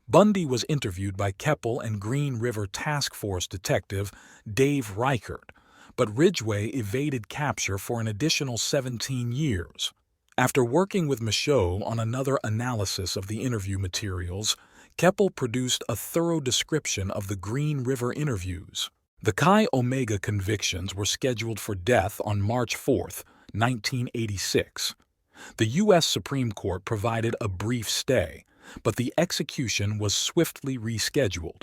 Bundy was interviewed by Keppel and Green River Task Force detective Dave Reichert, but Ridgway evaded capture for an additional 17 years. After working with Michaud on another analysis of the interview materials, Keppel produced a thorough description of the Green River interviews. The Chi Omega convictions were scheduled for death on March 4, 1986. The U.S. Supreme Court provided a brief stay, but the execution was swiftly rescheduled.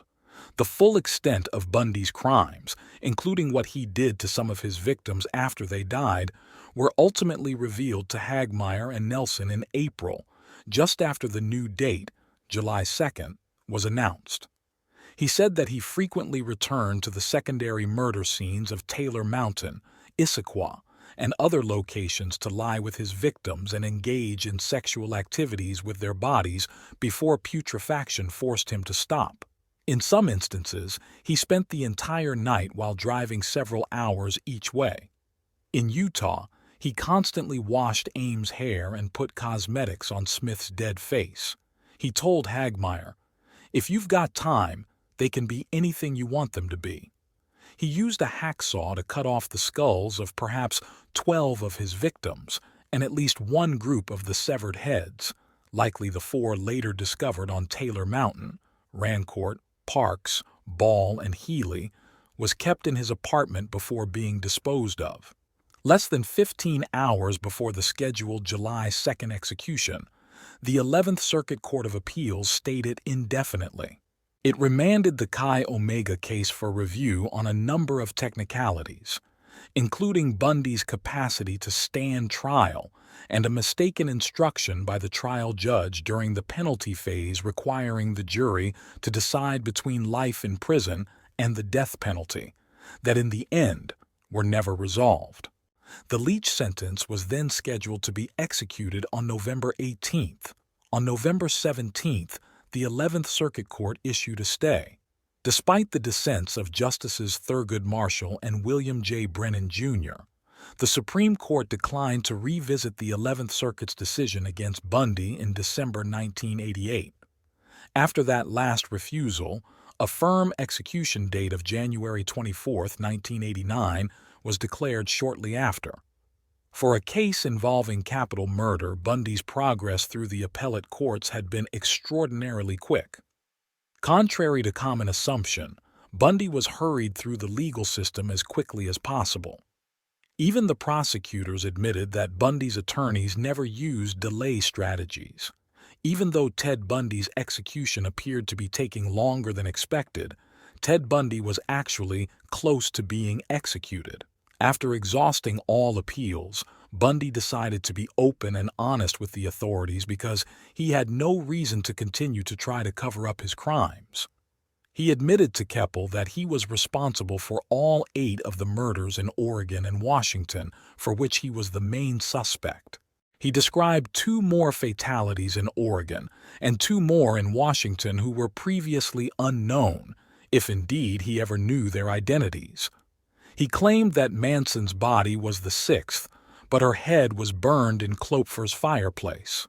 The full extent of Bundy's crimes, including what he did to some of his victims after they died, were ultimately revealed to Hagmaier and Nelson in April, just after the new date, July 2nd, was announced. He said that he frequently returned to the secondary murder scenes of Taylor Mountain, Issaquah, and other locations to lie with his victims and engage in sexual activities with their bodies before putrefaction forced him to stop. In some instances, he spent the entire night while driving several hours each way. In Utah, he constantly washed Ames' hair and put cosmetics on Smith's dead face. He told Hagmaier, "If you've got time, they can be anything you want them to be." He used a hacksaw to cut off the skulls of perhaps 12 of his victims and at least one group of the severed heads, likely the 4 later discovered on Taylor Mountain. Rancourt, Parks, Ball, and Healy was kept in his apartment before being disposed of. Less than 15 hours before the scheduled July 2nd execution, the 11th Circuit Court of Appeals stayed it indefinitely. It remanded the Chi Omega case for review on a number of technicalities, including Bundy's capacity to stand trial and a mistaken instruction by the trial judge during the penalty phase requiring the jury to decide between life in prison and the death penalty, that in the end were never resolved. The Leach sentence was then scheduled to be executed on November 18th. On November 17th, the 11th Circuit Court issued a stay. Despite the dissents of Justices Thurgood Marshall and William J. Brennan, Jr., the Supreme Court declined to revisit the 11th Circuit's decision against Bundy in December 1988. After that last refusal, a firm execution date of January 24, 1989, was declared shortly after. For a case involving capital murder, Bundy's progress through the appellate courts had been extraordinarily quick. Contrary to common assumption, Bundy was hurried through the legal system as quickly as possible. Even the prosecutors admitted that Bundy's attorneys never used delay strategies. Even though Ted Bundy's execution appeared to be taking longer than expected, Ted Bundy was actually close to being executed. After exhausting all appeals, Bundy decided to be open and honest with the authorities because he had no reason to continue to try to cover up his crimes. He admitted to Keppel that he was responsible for all 8 of the murders in Oregon and Washington, for which he was the main suspect. He described 2 more fatalities in Oregon and 2 more in Washington who were previously unknown, if indeed he ever knew their identities. He claimed that Manson's body was the 6th, but her head was burned in Klopfer's fireplace.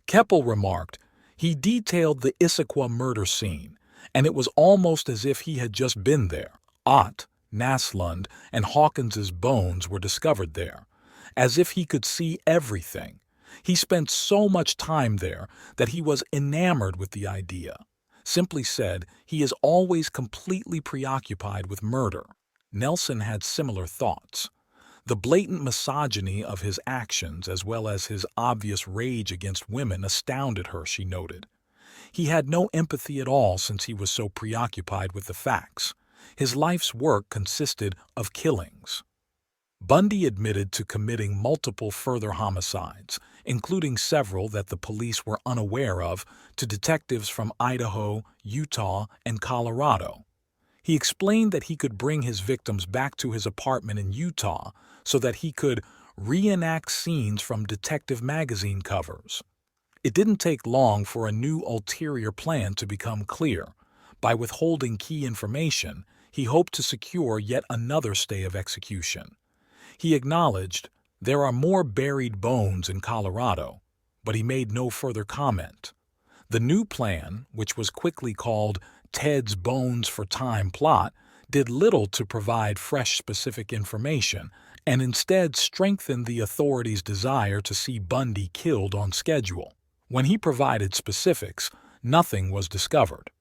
Keppel remarked, "He detailed the Issaquah murder scene, and it was almost as if he had just been there. Ott, Naslund, and Hawkins's bones were discovered there, as if he could see everything. He spent so much time there that he was enamored with the idea. Simply said, he is always completely preoccupied with murder." Nelson had similar thoughts. The blatant misogyny of his actions as well as his obvious rage against women astounded her, she noted. He had no empathy at all since he was so preoccupied with the facts. His life's work consisted of killings. Bundy admitted to committing multiple further homicides, including several that the police were unaware of, to detectives from Idaho, Utah, and Colorado. He explained that he could bring his victims back to his apartment in Utah so that he could reenact scenes from detective magazine covers. It didn't take long for a new ulterior plan to become clear. By withholding key information, he hoped to secure yet another stay of execution. He acknowledged, "There are more buried bones in Colorado," but he made no further comment. The new plan, which was quickly called Ted's Bones for Time plot, did little to provide fresh specific information and instead strengthened the authorities' desire to see Bundy killed on schedule. When he provided specifics, nothing was discovered.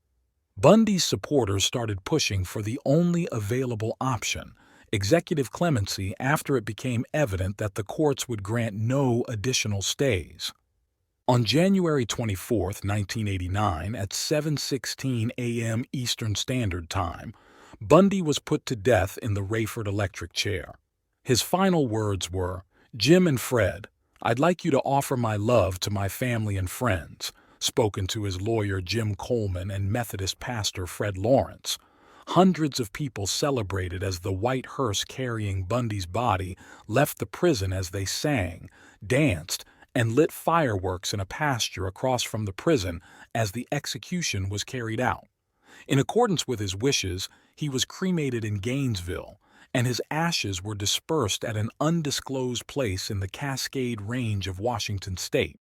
Bundy's supporters started pushing for the only available option, executive clemency, after it became evident that the courts would grant no additional stays. On January 24, 1989, at 7:16 a.m. Eastern Standard Time, Bundy was put to death in the Rayford electric chair. His final words were, Jim and Fred, I'd like you to offer my love to my family and friends, spoken to his lawyer Jim Coleman and Methodist pastor Fred Lawrence. Hundreds of people celebrated as the white hearse carrying Bundy's body left the prison as they sang, danced, and lit fireworks in a pasture across from the prison as the execution was carried out. In accordance with his wishes, he was cremated in Gainesville, and his ashes were dispersed at an undisclosed place in the Cascade Range of Washington state.